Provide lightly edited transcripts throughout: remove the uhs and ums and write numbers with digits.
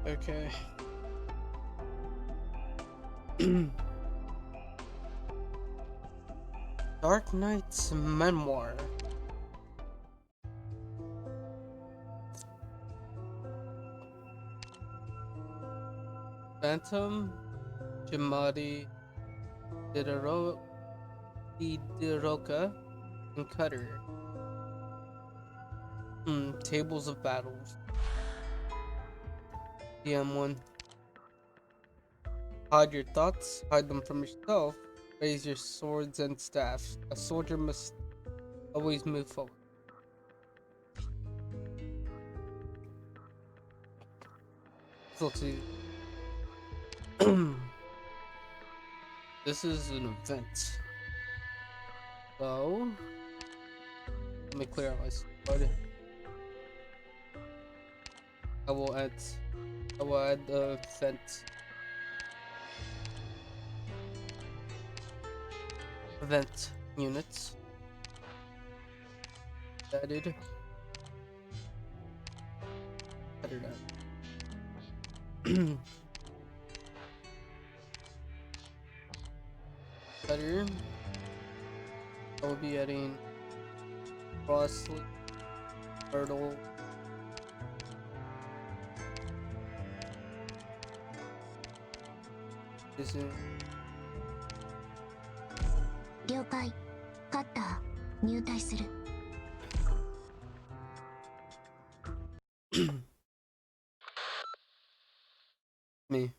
Okay. Darknights Memoir. Phantom, Jimadi, Didaro, Didiroka, and Cutter. Tables of battles. DM1. Hide your thoughts, hide them from yourself. Raise your swords and staff. A soldier must always move forward. So to this is an event. So let me clear out my sword. I will add the event units. Added. Better that. Better. I will be adding crossly, turtle, isn't 了解。カッター、入隊する。me.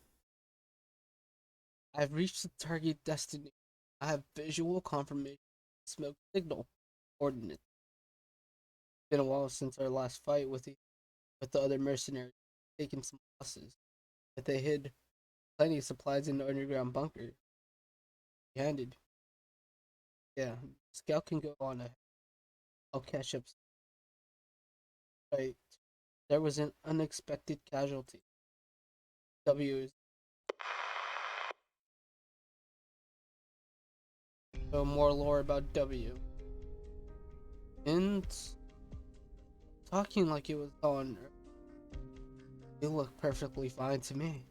I've reached the target destiny. I have visual confirmation. Smoke signal. Ordinate. Been a while since our last fight with the other mercenaries. Taken some losses. But they hid plenty of supplies in the underground bunker. Handed. Yeah. Scout can go on ahead. I'll catch up. Right. There was an unexpected casualty. W is so more lore about W. And talking like it was on you look perfectly fine to me.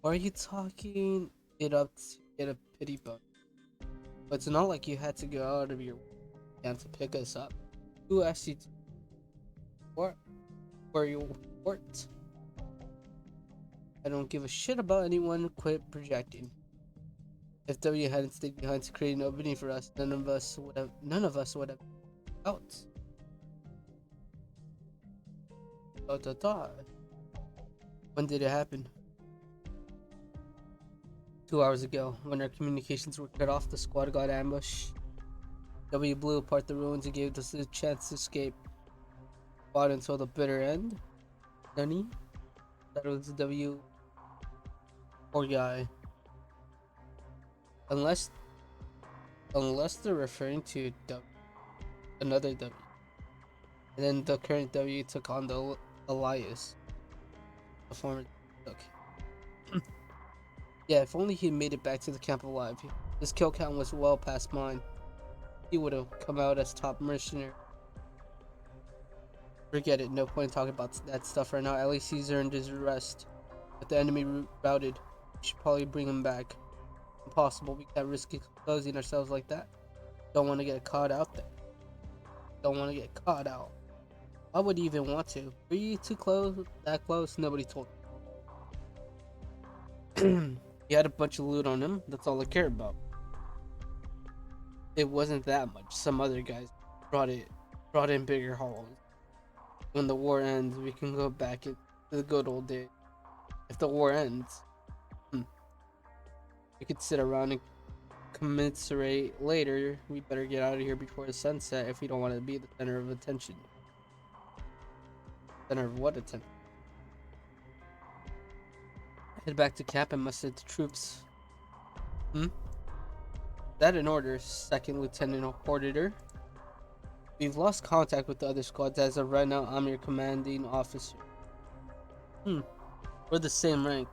Why are you talking it up to get a pity bone? But it's not like you had to go out of your way to pick us up. Who asked you to work? Where you worked? I don't give a shit about anyone. Quit projecting. If W hadn't stayed behind to create an opening for us, none of us would have out. When did it happen? 2 hours ago, when our communications were cut off, the squad got ambushed. W blew apart the ruins and gave us a chance to escape. Fought until the bitter end. Nani? That was the W poor guy. Unless they're referring to another W. And then the current W took on the Elias. The former took. Yeah, if only he made it back to the camp alive. His kill count was well past mine. He would have come out as top mercenary. Forget it, no point talking about that stuff right now. At least he's earned his rest. With the enemy routed, we should probably bring him back. Impossible, we can't risk exposing ourselves like that. Don't want to get caught out there. Don't want to get caught out. Why would you even want to? Were you too close? That close? Nobody told me. He had a bunch of loot on him. That's all I care about. It wasn't that much. Some other guys brought in bigger hauls. When the war ends, we can go back to the good old days. If the war ends, we could sit around and commiserate later. We better get out of here before the sunset if we don't want to be the center of attention. Center of what attention? Head back to camp and muster the troops. That in order, Second Lieutenant Auditor. We've lost contact with the other squads. As of right now, I'm your commanding officer. We're the same rank.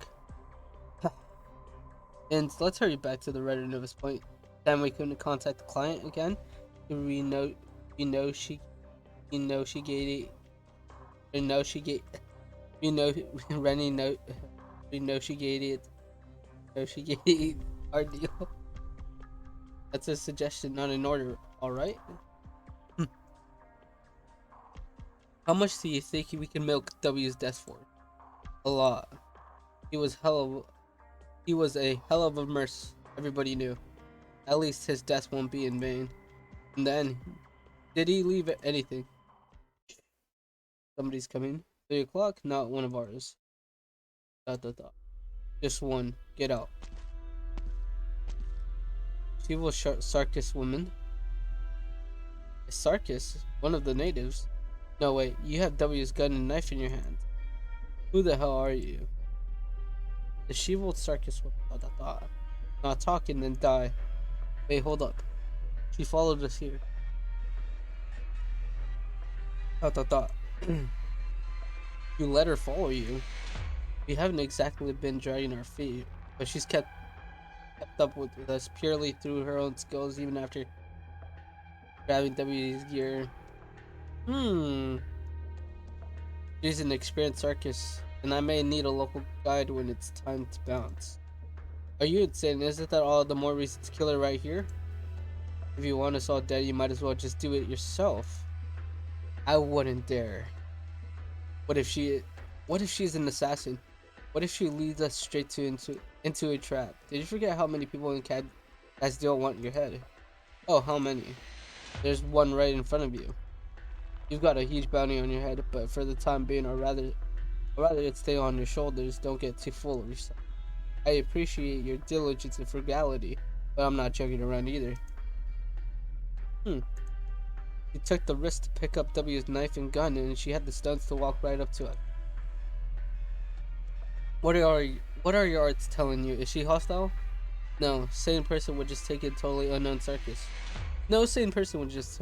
And let's hurry back to the Red Nova's point. Then we can contact the client again. We know she gave We know Rennie know we negotiated our deal. That's a suggestion, not an order. All right. How much do you think we can milk W's desk for? A lot. He was he was a hell of a merc. Everybody knew. At least his death won't be in vain. And then, did he leave anything? Somebody's coming. 3 o'clock? Not one of ours. Dot dot dot. Just one. Get out. She was Sarkis woman. A Sarkis? One of the natives? No, wait. You have W's gun and knife in your hand. Who the hell are you? The She-Wolf Sarkis woman. Dot dot dot. Not talking, then die. Wait, hold up. She followed us here. Dot dot dot. You let her follow you. We haven't exactly been dragging our feet, but she's kept up with us purely through her own skills, even after grabbing W's gear. She's an experienced circus, and I may need a local guide when it's time to bounce. Are you insane? Isn't that all the more reason to kill her right here? If you want us all dead, you might as well just do it yourself. I wouldn't dare. What if she's an assassin? What if she leads us straight into a trap? Did you forget how many people in Casdale want your head? Oh, how many? There's one right in front of you. You've got a huge bounty on your head, but for the time being, or rather it stay on your shoulders. Don't get too full of yourself. I appreciate your diligence and frugality, but I'm not joking around either. She took the risk to pick up W's knife and gun, and she had the stunts to walk right up to us. What are your arts telling you? Is she hostile? No, sane person would just take in totally unknown circus. No sane person would just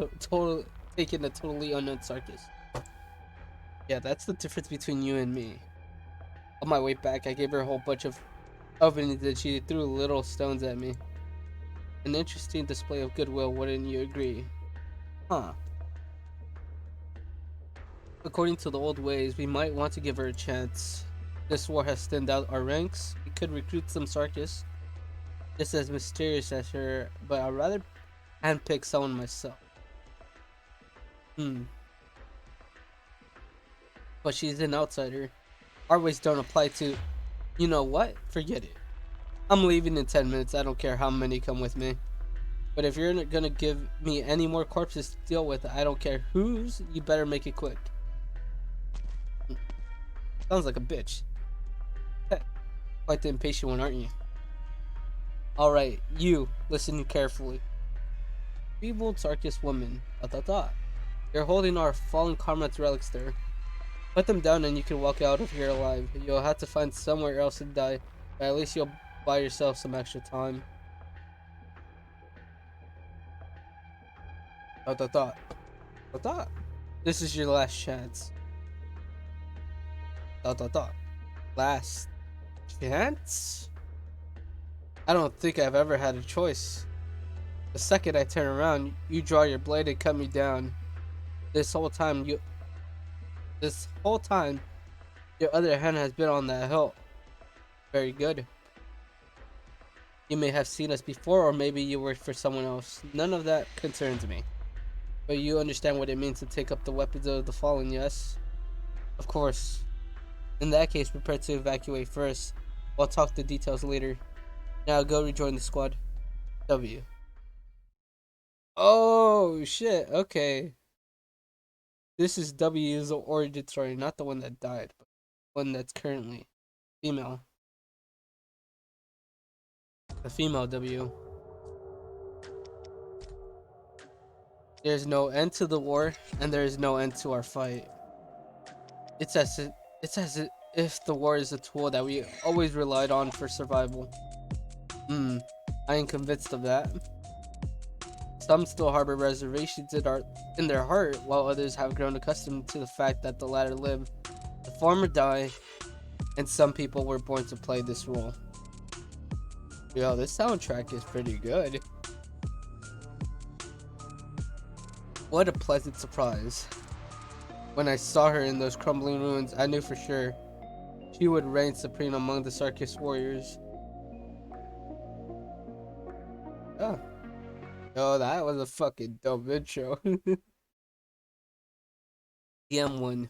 take in a totally unknown circus. Yeah, that's the difference between you and me. On my way back, I gave her a whole bunch of ovens and she threw little stones at me. An interesting display of goodwill, wouldn't you agree? Huh. According to the old ways, we might want to give her a chance. This war has thinned out our ranks. We could recruit some Sarkis, just as mysterious as her, but I'd rather handpick someone myself. But she's an outsider. Our ways don't apply to... You know what? Forget it. I'm leaving in 10 minutes. I don't care how many come with me. But if you're gonna give me any more corpses to deal with, I don't care whose, you better make it quick. Sounds like a bitch. Quite the impatient one, aren't you? Alright, you, listen carefully. Feeble Sarkis woman. You're holding our fallen comrades' relics there. Put them down and you can walk out of here alive. You'll have to find somewhere else to die, but at least you'll buy yourself some extra time. This is your last chance. Last chance? I don't think I've ever had a choice. The second I turn around, you draw your blade and cut me down. This whole time, your other hand has been on that hilt. Very good. You may have seen us before, or maybe you worked for someone else. None of that concerns me. But you understand what it means to take up the weapons of the fallen, yes? Of course. In that case, prepare to evacuate first. I'll talk the details later. Now go rejoin the squad. W. Oh, shit. Okay. This is W's origin story, not the one that died, but one that's currently female. The female W. There's no end to the war, and there is no end to our fight. It's as if the war is a tool that we always relied on for survival. I am convinced of that. Some still harbor reservations in their heart, while others have grown accustomed to the fact that the latter live, the former die, and some people were born to play this role. Yo, this soundtrack is pretty good. What a pleasant surprise. When I saw her in those crumbling ruins, I knew for sure she would reign supreme among the Sarkis warriors. Oh, oh, that was a fucking dope intro. DM1.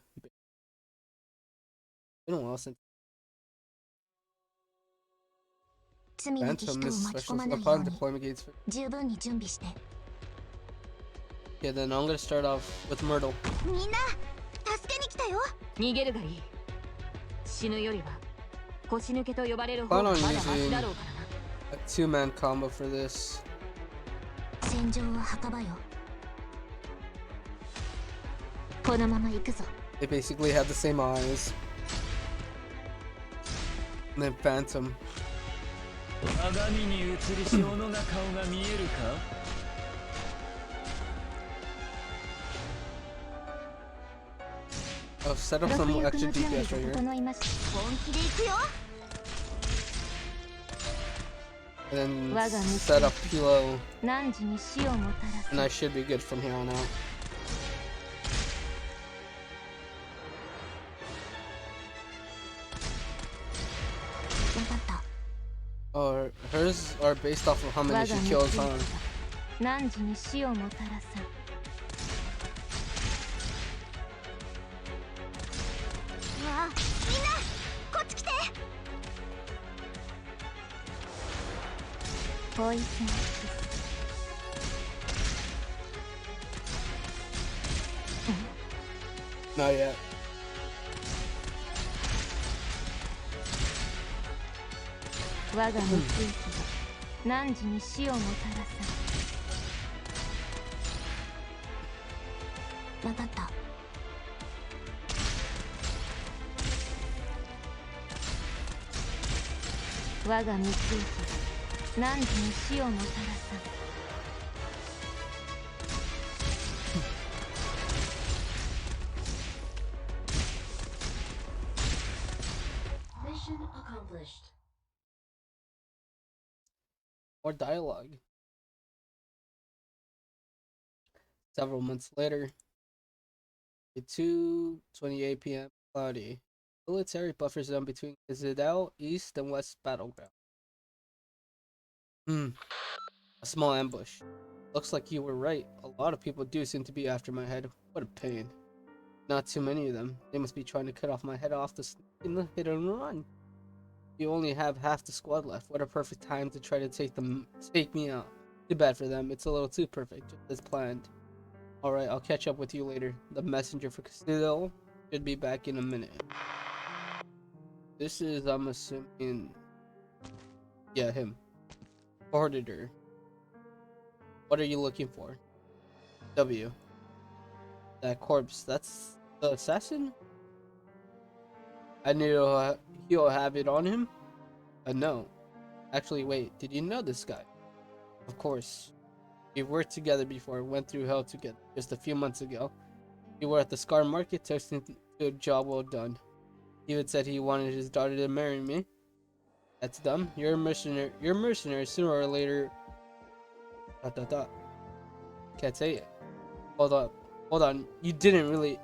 Been a while since 罪なき Phantom 人を is 巻き込 special まないよ upon うに deployment gates. 十分に準備して。 Okay, then I'm gonna start off with Myrtle. みんな助けに来たよ。逃げるがいい。死ぬよりは腰抜けと呼ばれる方 Plan が on まだマシ using だろうからな。 a two-man combo for this. 戦場は墓場よ。このまま行くぞ。 They basically have the same eyes. And then Phantom. 鏡に映る小のが顔が見えるか Oh, set up some extra DPS right here. 整いました。本気で行くよ。 And then set up Pilo. 汝に死をもたらす。 And I should be good from here on out. 分かった。 Oh, hers are based off of how many she kills, huh? 汝に死をもたらさん。わあ、みんなこっち来て。ポイズンキス。 Not yet. 我が無追記が汝に死をもたらさん。分かった。我が無追記が汝に死をもたらさん。 More dialogue. Several months later, at 2:28 p.m. Cloudy. Military buffer zone between Izidel East and West Battleground. A small ambush. Looks like you were right. A lot of people do seem to be after my head. What a pain. Not too many of them. They must be trying to cut off my head off the hit and run. You only have half the squad left. What a perfect time to try to take me out. Too bad for them. It's a little too perfect, just as planned. Alright, I'll catch up with you later. The messenger for Castillo should be back in a minute. This is, I'm assuming... Yeah, him. Auditor. What are you looking for? W. That corpse, that's the assassin? I knew he'll have it on him? No. Actually, wait, did you know this guy? Of course. We worked together before, went through hell together just a few months ago. We were at the Scar Market, toasting to a job well done. He even said he wanted his daughter to marry me. That's dumb. You're a mercenary. You're a mercenary. Sooner or later... ... Can't say it. Hold up. Hold on. You didn't really...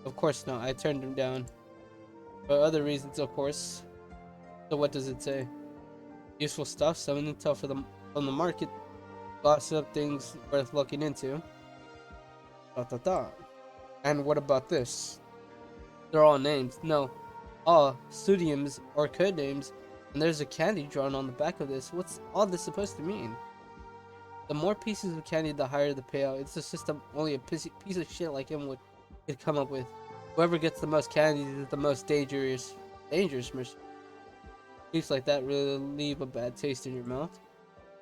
Of course not. I turned him down. For other reasons, of course. So what does it say? Useful stuff, some intel from the market. Gossip, things worth looking into. And what about this? They're all names. No. All pseudonyms or code names. And there's a candy drawn on the back of this. What's all this supposed to mean? The more pieces of candy, the higher the payout. It's a system only a piece of shit like him could come up with. Whoever gets the most candies is the most dangerous merchant. Things like that really leave a bad taste in your mouth.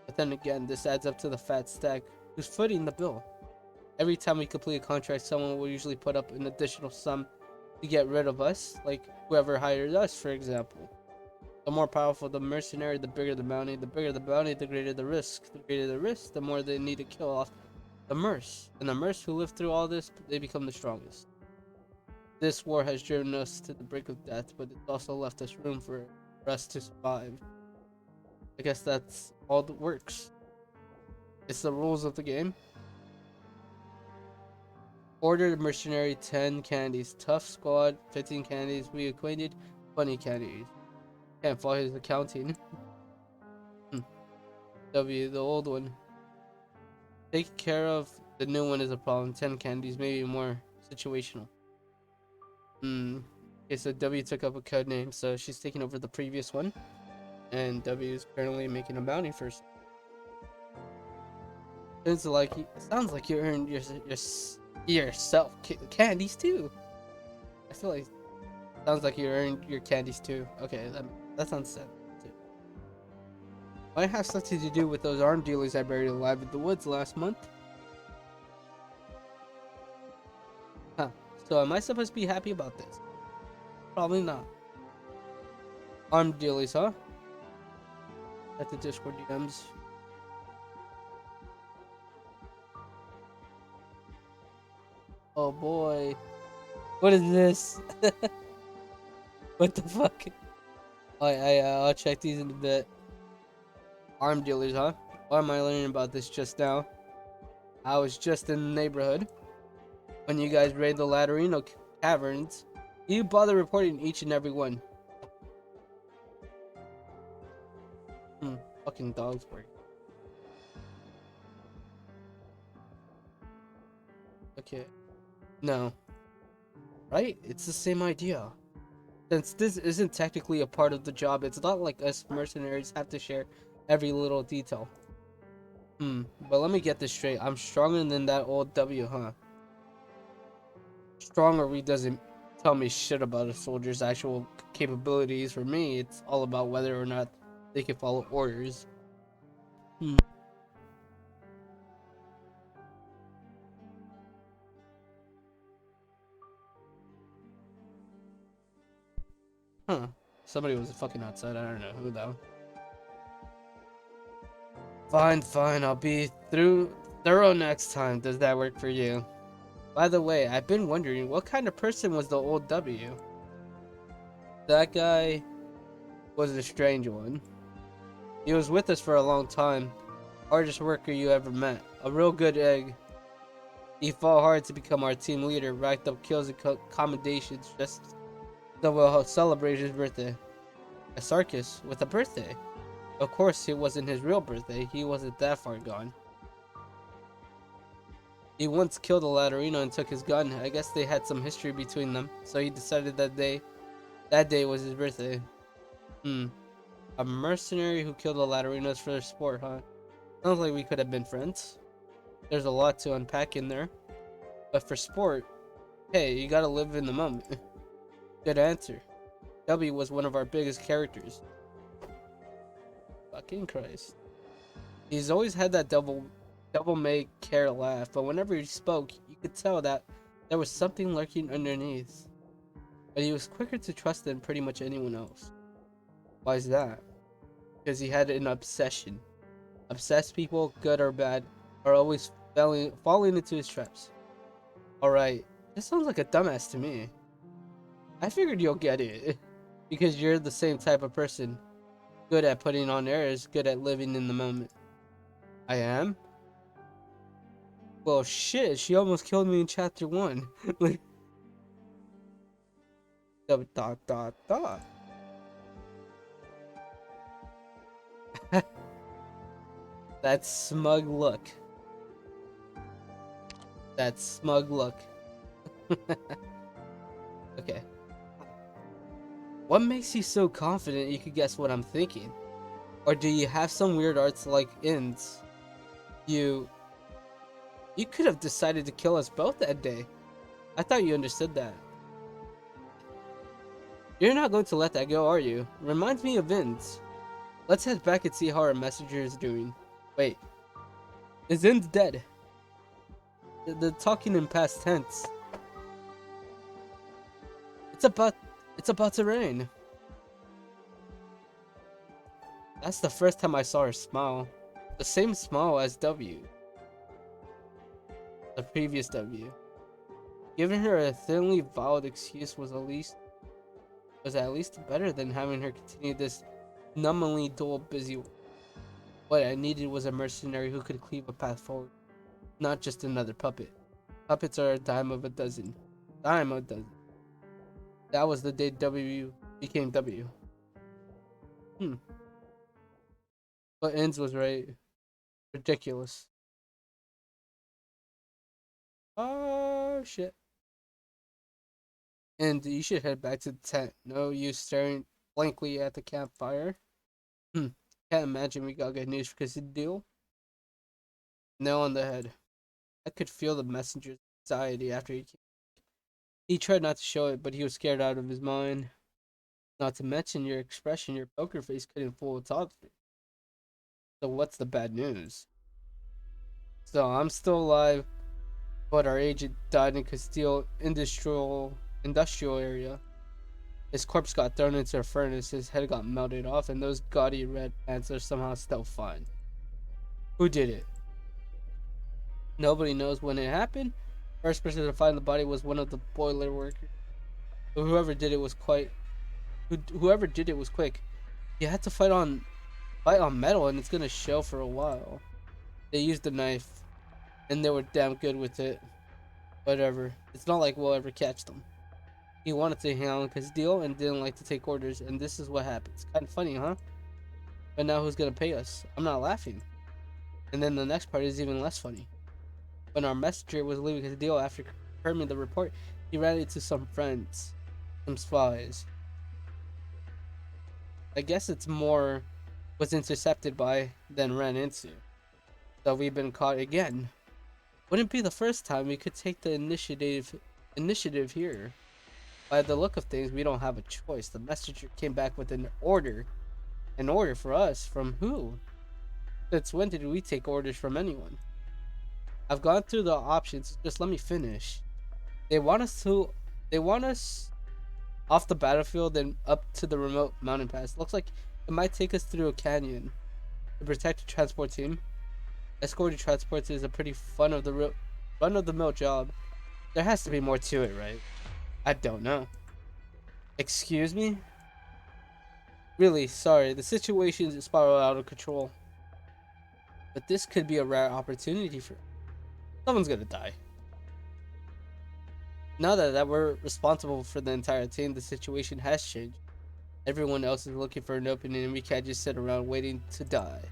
But then again, this adds up to the fat stack who's footing the bill. Every time we complete a contract, someone will usually put up an additional sum to get rid of us, like whoever hired us, for example. The more powerful the mercenary, the bigger the bounty. The bigger the bounty, the greater the risk. The greater the risk, the more they need to kill off the mercs. And the mercs who live through all this, they become the strongest. This war has driven us to the brink of death, but it's also left us room for us to survive. I guess that's all that works. It's the rules of the game. Ordered mercenary 10 candies. Tough squad 15 candies. We acquainted funny candies. Can't follow his accounting. W, the old one. Taking care of the new one is a problem. 10 candies, maybe more situational. Okay, so W took up a code name, so she's taking over the previous one. And W is currently making a bounty first. Sounds like you earned yourself candies too. I feel like sounds like you earned your candies too. Okay, that sounds sad too. Might have something to do with those arm dealers I buried alive in the woods last month. Huh. So am I supposed to be happy about this? Probably not. Arm dealers, huh? At the Discord DMs. Oh boy. What is this? What the fuck? I'll check these in a bit. Arm dealers, huh? Why am I learning about this just now? I was just in the neighborhood when you guys raided the Laterino caverns. You bother reporting each and every one. Fucking dogs work. Okay. No. Right? It's the same idea. Since this isn't technically a part of the job, it's not like us mercenaries have to share every little detail. But let me get this straight. I'm stronger than that old W, huh? Strong or weak doesn't tell me shit about a soldier's actual capabilities. For me, it's all about whether or not they can follow orders. Huh. Somebody was fucking outside. I don't know who though. Fine. I'll be thorough next time. Does that work for you? By the way, I've been wondering what kind of person was the old W? That guy was a strange one. He was with us for a long time. Hardest worker you ever met. A real good egg. He fought hard to become our team leader, racked up kills and commendations just so we'll celebrate his birthday. A circus with a birthday. Of course, it wasn't his real birthday. He wasn't that far gone. He once killed a Laterino and took his gun. I guess they had some history between them, so he decided that day was his birthday. A mercenary who killed the Laterinos for their sport, huh? Sounds like we could have been friends. There's a lot to unpack in there. But for sport, hey, you gotta live in the moment. Good answer. W was one of our biggest characters. Fucking Christ. He's always had that devil-may-care laugh, but whenever he spoke, you could tell that there was something lurking underneath. But he was quicker to trust than pretty much anyone else. Why is that? Because he had an obsession. Obsessed people, good or bad, are always falling into his traps. Alright, this sounds like a dumbass to me. I figured you'll get it. Because you're the same type of person. Good at putting on airs, good at living in the moment. I am? Well, shit, she almost killed me in chapter 1. Like, dot. That smug look. Okay. What makes you so confident you could guess what I'm thinking? Or do you have some weird arts like ends? You could have decided to kill us both that day. I thought you understood that. You're not going to let that go, are you? Reminds me of Vince. Let's head back and see how our messenger is doing. Wait. Is Vince dead? The talking in past tense. It's about to rain. That's the first time I saw her smile. The same smile as W. The previous W. Giving her a thinly veiled excuse was at least better than having her continue this numbingly dull busy. What I needed was a mercenary who could cleave a path forward, not just another puppet. Puppets are a dime a dozen. That was the day W became W. But ends was right. Ridiculous. Oh shit. And you should head back to the tent. No use staring blankly at the campfire. Can't imagine we got good news because the deal. Nail on the head. I could feel the messenger's anxiety after he came. He tried not to show it, but he was scared out of his mind. Not to mention your expression, your poker face couldn't fool a toddler. So what's the bad news? So I'm still alive, but our agent died in Castile industrial area. His corpse got thrown into a furnace, his head got melted off, and those gaudy red pants are somehow still fine. Who did it? Nobody knows when it happened. First person to find the body was one of the boiler workers. But whoever did it was quick. You had to fight on metal, and it's gonna show for a while. They used a knife, and they were damn good with it. Whatever. It's not like we'll ever catch them. He wanted to hang on his deal and didn't like to take orders, and this is what happens. Kind of funny, huh? But now who's gonna pay us? I'm not laughing. And then the next part is even less funny. When our messenger was leaving his deal after confirming the report, he ran into some friends, some spies. I guess it's more was intercepted by than ran into. So we've been caught again. Wouldn't be the first time. We could take the initiative here. By the look of things, we don't have a choice. The messenger came back with an order. An order for us? From who? Since when did we take orders from anyone? I've gone through the options. Just let me finish. They want us off the battlefield and up to the remote mountain pass. Looks like it might take us through a canyon. To protect the transport team. Escorting transports is a pretty run of the mill job. There has to be more to it, right? I don't know. Excuse me? Really, sorry. The situation is spiraled out of control. But this could be a rare opportunity for... Someone's gonna die. Now that we're responsible for the entire team, the situation has changed. Everyone else is looking for an opening and we can't just sit around waiting to die.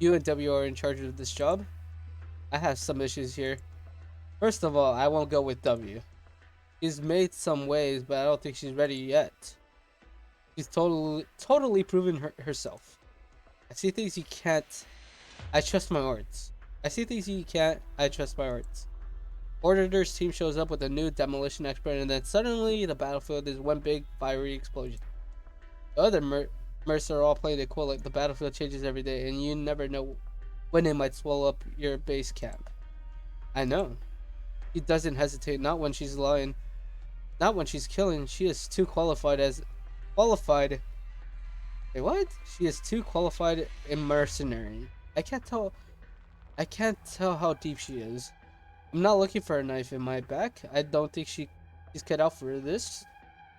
You and W are in charge of this job? I have some issues here. First of all, I won't go with W. She's made some waves, but I don't think she's ready yet. She's totally proven herself. I see things you can't. I trust my arts. I see things you can't. I trust my arts. Order's team shows up with a new demolition expert, and then suddenly the battlefield is one big fiery explosion. The other Mercs are all playing it cool, like the battlefield changes every day, and you never know when it might swallow up your base camp. I know. She doesn't hesitate, not when she's lying. Not when she's killing. She is too qualified. Wait, what? She is too qualified a mercenary. I can't tell how deep she is. I'm not looking for a knife in my back. I don't think she's cut out for this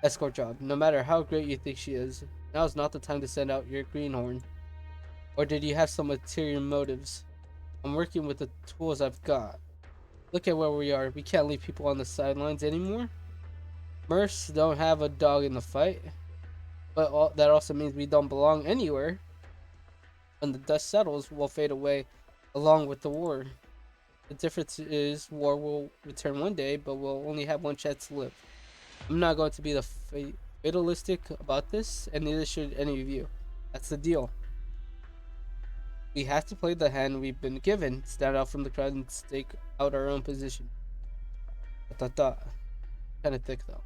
escort job. No matter how great you think she is, now's not the time to send out your greenhorn. Or did you have some ulterior motives? I'm working with the tools I've got. Look at where we are. We can't leave people on the sidelines anymore. Mercs don't have a dog in the fight, but that also means we don't belong anywhere. When the dust settles, we'll fade away along with the war. The difference is war will return one day, but we'll only have one chance to live. I'm not going to be the fatalistic about this, and neither should any of you. That's the deal. We have to play the hand we've been given, stand out from the crowd, and stake out our own position. Kind of thick though.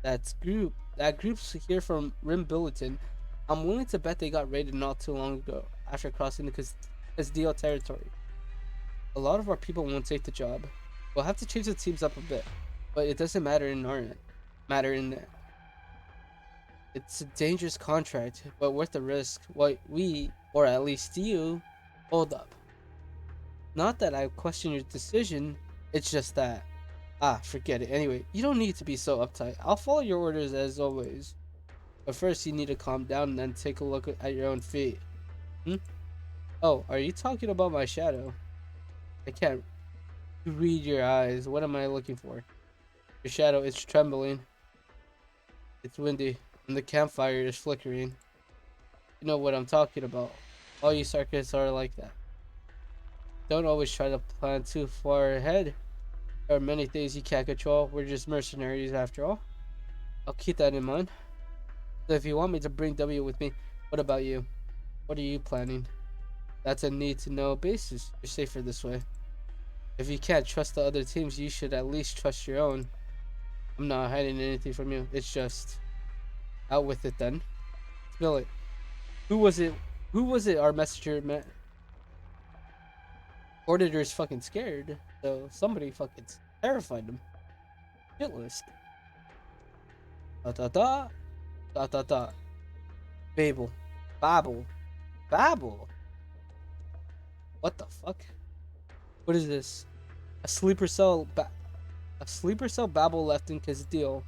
That group's here from Rim Bulletin. I'm willing to bet they got raided not too long ago after crossing the Castillo territory. A lot of our people won't take the job. We'll have to change the teams up a bit, but it doesn't matter in that. It's a dangerous contract, but worth the risk. What we, or at least you, hold up. Not that I question your decision, it's just that. Forget it. Anyway, you don't need to be so uptight. I'll follow your orders as always. But first you need to calm down and then take a look at your own feet. Oh, are you talking about my shadow? I can't read your eyes. What am I looking for? Your shadow is trembling. It's windy, and the campfire is flickering. You know what I'm talking about. All you circuits are like that. Don't always try to plan too far ahead. There are many things you can't control. We're just mercenaries after all. I'll keep that in mind. So if you want me to bring W with me, what about you? What are you planning? That's a need-to-know basis. You're safer this way. If you can't trust the other teams, you should at least trust your own. I'm not hiding anything from you. It's just... out with it then. Spill it. Who was it? Who was it our messenger met? Auditor's fucking scared. So somebody fucking terrified him. Shitless. Da da da. Da da da. Babel. Babel. Babel. What the fuck? What is this? A sleeper cell. A sleeper cell Babel left in Castile.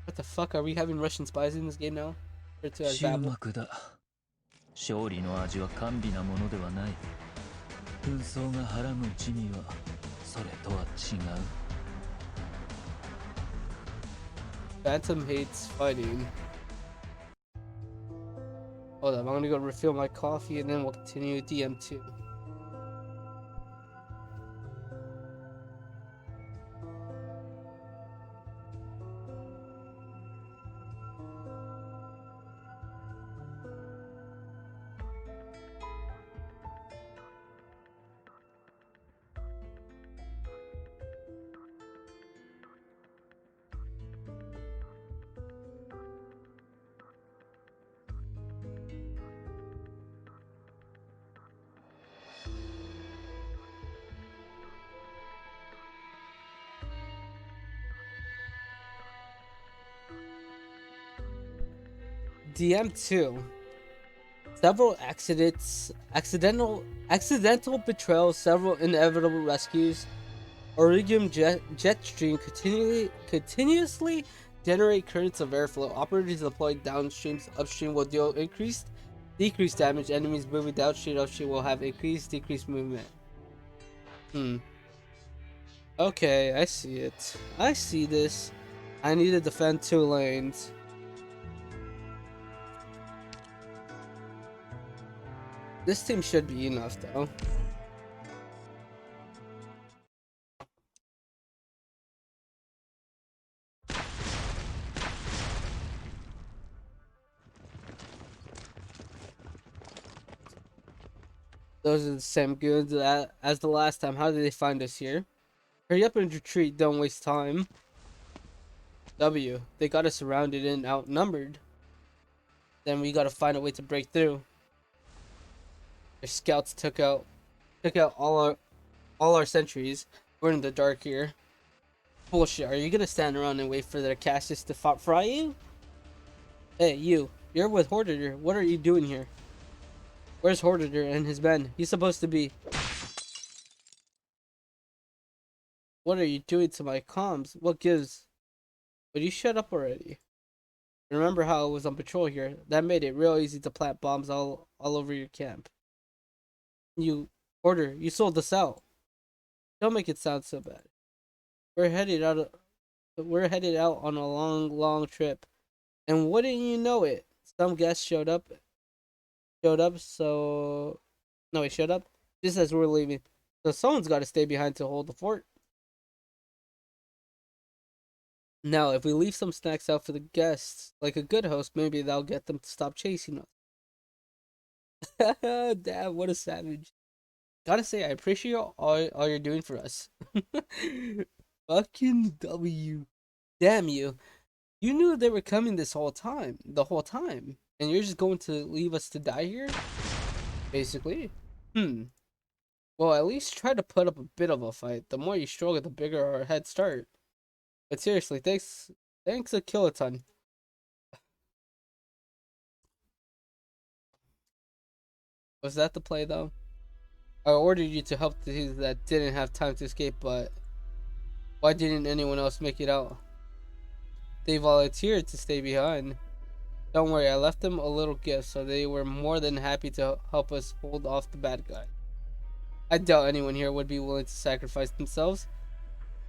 What the fuck? Are we having Russian spies in this game now? Referred to as 終 Babel. 幕だ。勝利の味は甘美なものではない。紛争がはらむうちにはそれとは違う。Phantom hates fighting. Hold up, I'm gonna go refill my coffee and then we'll continue DM2. DM2. Several accidental betrayals, several inevitable rescues. Origin jetstream continuously generate currents of airflow. Operators deployed downstream, upstream will deal decreased damage. Enemies moving downstream, upstream will have decreased movement. Okay, I see it. I see this. I need to defend 2 lanes. This team should be enough, though. Those are the same goons as the last time. How did they find us here? Hurry up and retreat. Don't waste time. W. They got us surrounded and outnumbered. Then we gotta find a way to break through. Their scouts took out all our sentries. We're in the dark here. Bullshit. Are you gonna stand around and wait for their casters to fry you? Hey, you. You're with Horditor. What are you doing here? Where's Horditor and his men? He's supposed to be... What are you doing to my comms? What gives? Would you shut up already? Remember how I was on patrol here? That made it real easy to plant bombs all over your camp. You sold us out. Don't make it sound so bad. We're headed out on a long trip. And wouldn't you know it, some guests showed up just as we're leaving. So someone's got to stay behind to hold the fort. Now, if we leave some snacks out for the guests, like a good host, maybe that'll get them to stop chasing us. Damn, what a savage. Gotta say, I appreciate all you're doing for us. Fucking W. Damn you. You knew they were coming the whole time. And you're just going to leave us to die here? Basically. Well, at least try to put up a bit of a fight. The more you struggle, the bigger our head start. But seriously, thanks a kiloton. Was that the play though? I ordered you to help the teams that didn't have time to escape, but why didn't anyone else make it out? They volunteered to stay behind. Don't worry, I left them a little gift, so they were more than happy to help us hold off the bad guy. I doubt anyone here would be willing to sacrifice themselves.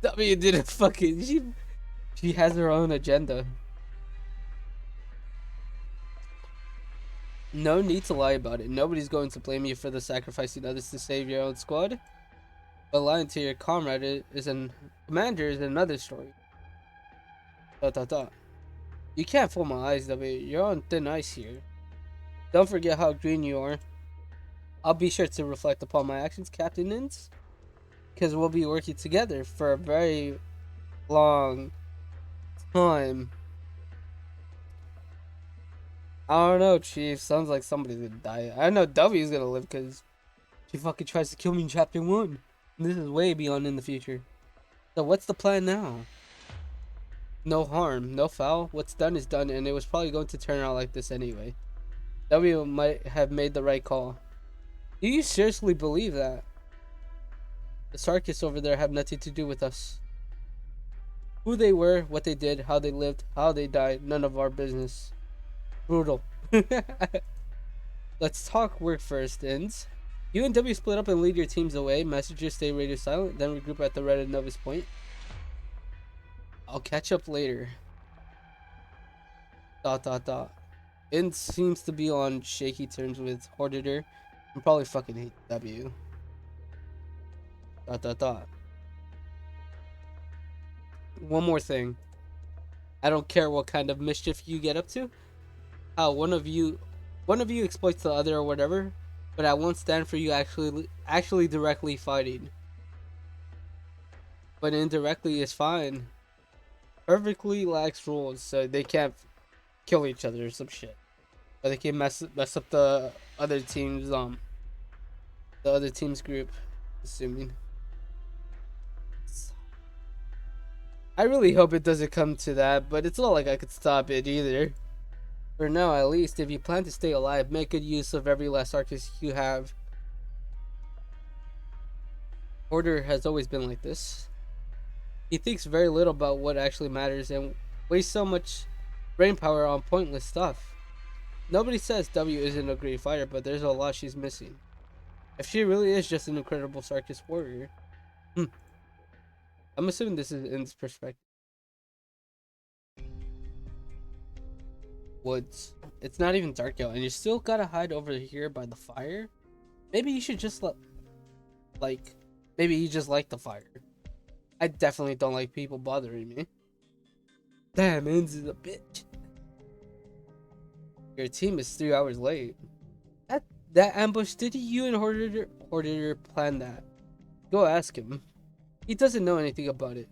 W didn't fucking... She has her own agenda. No need to lie about it. Nobody's going to blame you for the sacrificing others to save your own squad. But lying to your comrade is an commander is another story. Dot dot dot. You can't fool my eyes, W. You're on thin ice here. Don't forget how green you are. I'll be sure to reflect upon my actions, Captain Inns, because we'll be working together for a very long time. I don't know, Chief. Sounds like somebody's gonna die. I know W's gonna live because she fucking tries to kill me in Chapter 1. And this is way beyond in the future. So what's the plan now? No harm, no foul. What's done is done, and it was probably going to turn out like this anyway. W might have made the right call. Do you seriously believe that? The Sarkists over there have nothing to do with us. Who they were, what they did, how they lived, how they died, none of our business. Brutal. Let's talk work first, Ins. You and W split up and lead your teams away. Messengers stay radio silent, then regroup at the red and Novus point. I'll catch up later. Dot dot dot. Ins seems to be on shaky terms with Horditor and probably fucking hate W. Dot dot dot. One more thing. I don't care what kind of mischief you get up to. How one of you exploits the other or whatever, but I won't stand for you actually directly fighting. But indirectly is fine. Perfectly lacks rules, so they can't kill each other or some shit. Or they can mess up the other team's group, assuming. I really hope it doesn't come to that, but it's not like I could stop it either. For now, at least, if you plan to stay alive, make good use of every last Arcus you have. Order has always been like this. He thinks very little about what actually matters and wastes so much brain power on pointless stuff. Nobody says W isn't a great fighter, but there's a lot she's missing. If she really is just an incredible Sarkis warrior. I'm assuming this is in his perspective. Woods. It's not even dark out, and you still gotta hide over here by the fire? Maybe you should just maybe you just like the fire. I definitely don't like people bothering me. Damn, Inz is a bitch. Your team is 3 hours late. That ambush, did you and Horditor plan that? Go ask him. He doesn't know anything about it.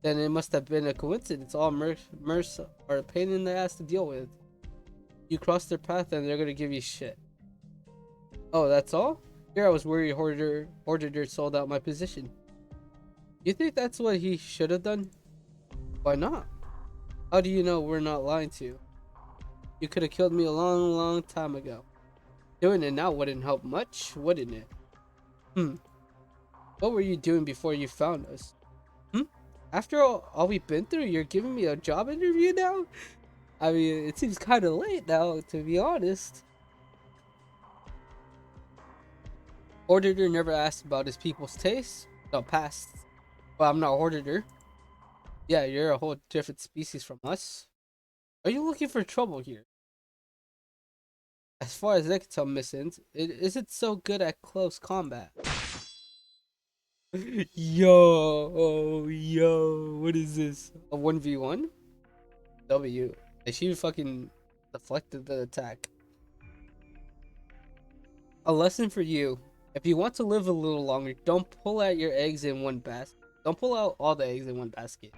Then it must have been a coincidence. All mercs are a pain in the ass to deal with. You cross their path and they're gonna give you shit. Oh, that's all? Here I was worried Horditor sold out my position. You think that's what he should have done? Why not? How do you know we're not lying to you? You could have killed me a long time ago. Doing it now wouldn't help much, wouldn't it? What were you doing before you found us? After all we've been through, you're giving me a job interview now? I mean, it seems kind of late now, to be honest. Auditor never asked about his people's tastes. No, past. Well, I'm not Auditor. Yeah, you're a whole different species from us. Are you looking for trouble here? As far as I can tell, Miss Inns, it isn't so good at close combat. Yo, what is this? A 1v1? W. And she fucking deflected the attack. A lesson for you. If you want to live a little longer, don't pull out your eggs in one basket. Don't pull out all the eggs in one basket.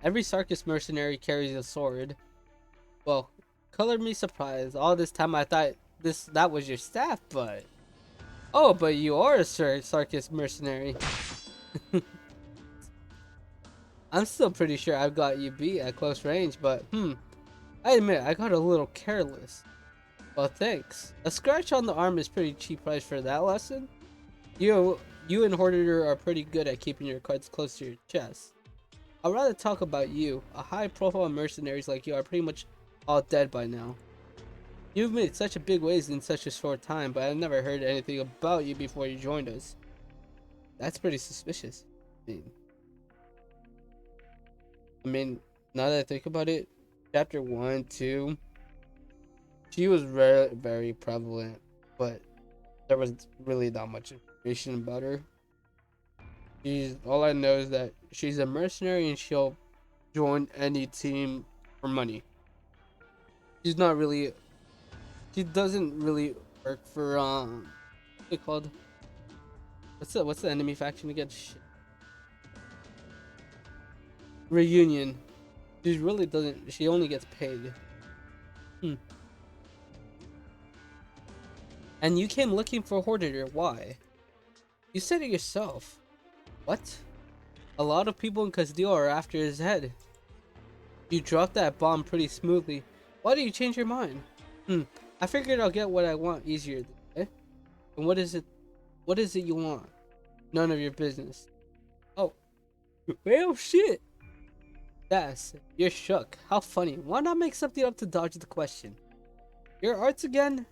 Every Sarkis mercenary carries a sword. Well, color me surprised. All this time I thought that was your staff, but... Oh, but you are a Sarkis mercenary. I'm still pretty sure I've got you beat at close range, but I admit I got a little careless. Well, thanks. A scratch on the arm is pretty cheap price for that lesson. You and Horditor are pretty good at keeping your cards close to your chest. I'd rather talk about you. A high-profile mercenaries like you are pretty much all dead by now. You've made such a big waves in such a short time, but I've never heard anything about you before you joined us. That's pretty suspicious. I mean, now that I think about it, chapter 1, 2, She was very, very prevalent, but there was really not much information about her. All I know is that she's a mercenary and she'll join any team for money. She's not really. She doesn't really work for what's it called? What's the enemy faction again? Shit. Reunion. She really doesn't. She only gets paid. And you came looking for Hoarder. Why? You said it yourself. What? A lot of people in Castillo are after his head. You dropped that bomb pretty smoothly. Why do you change your mind? I figured I'll get what I want easier. Eh? And what is it? What is it you want? None of your business. Oh. Well, shit. Yes, you're shook. How funny. Why not make something up to dodge the question? Your arts again?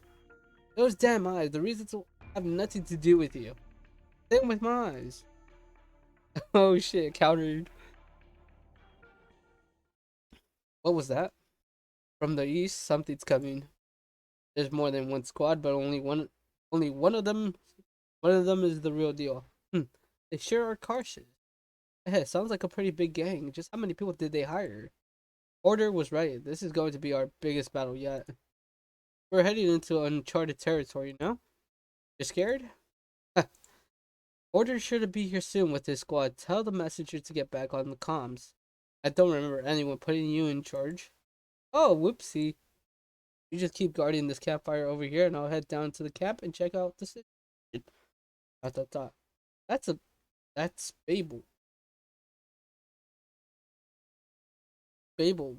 Those damn eyes. The reasons have nothing to do with you. Same with my eyes. Oh shit, countered. What was that? From the east, something's coming. There's more than one squad, but only one of them is the real deal. They sure are cautious. Hey, sounds like a pretty big gang. Just how many people did they hire? Order was right. This is going to be our biggest battle yet. We're heading into uncharted territory, you know? You're scared? Order sure to be here soon with his squad. Tell the messenger to get back on the comms. I don't remember anyone putting you in charge. Oh, whoopsie. You just keep guarding this campfire over here and I'll head down to the camp and check out the situation. That's Babel. Babel.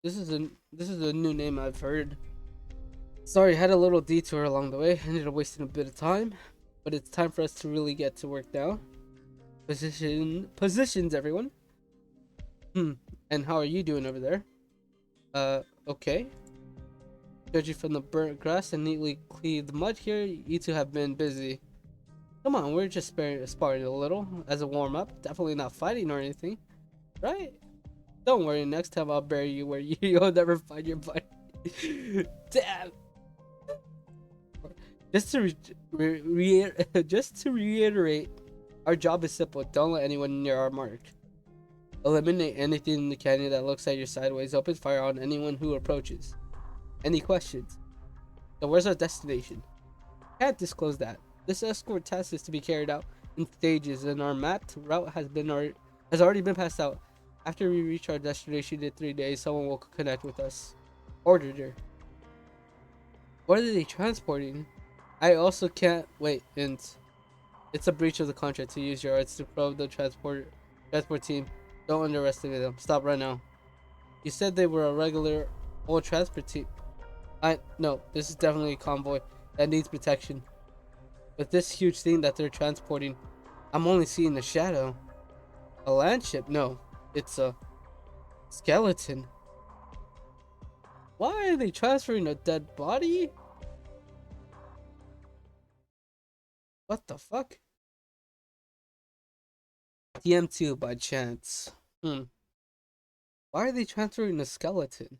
This is a new name I've heard. Sorry, had a little detour along the way. Ended up wasting a bit of time. But it's time for us to really get to work now. Positions, everyone. And how are you doing over there? Okay. Judging from the burnt grass and neatly cleaved mud here, you two have been busy. Come on, we're just sparring a little as a warm-up. Definitely not fighting or anything. Right? Don't worry, next time I'll bury you where you'll never find your body. Damn! Just to reiterate, our job is simple. Don't let anyone near our mark. Eliminate anything in the canyon that looks at you sideways. Open fire on anyone who approaches. Any questions? So where's our destination? Can't disclose that. This escort task is to be carried out in stages, and our mapped route has already been passed out. After we reach our destination in 3 days, someone will connect with us. Ordered. What are they transporting? I also can't wait, and it's a breach of the contract to use your arts to probe the transport team. Don't underestimate them. Stop right now. You said they were a regular old transport team. No, this is definitely a convoy that needs protection. But this huge thing that they're transporting, I'm only seeing the shadow. A land ship? No, it's a skeleton. Why are they transferring a dead body? What the fuck? TM2 by chance. Why are they transferring a skeleton?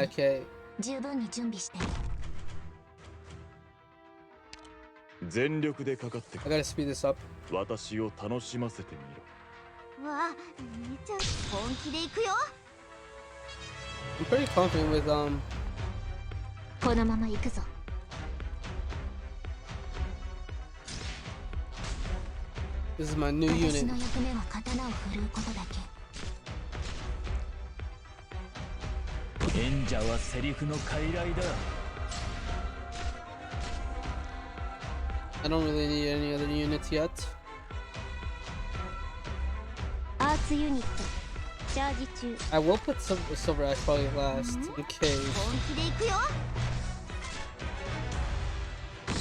Okay. 十分に準備して。全力でかかってく I gotta speed this up. 私を楽しませてみろ。わあ、めっちゃ本気で行くよ。I'm pretty confident with このまま行くぞ。this is my new 私 unit. の役目は刀を振るうことだけ。演者はセリフの傀儡だ。 I don't really need any other units yet. アーツユニットチャージ中。 I will put some silver ash probably last in case. 本気で行くよ。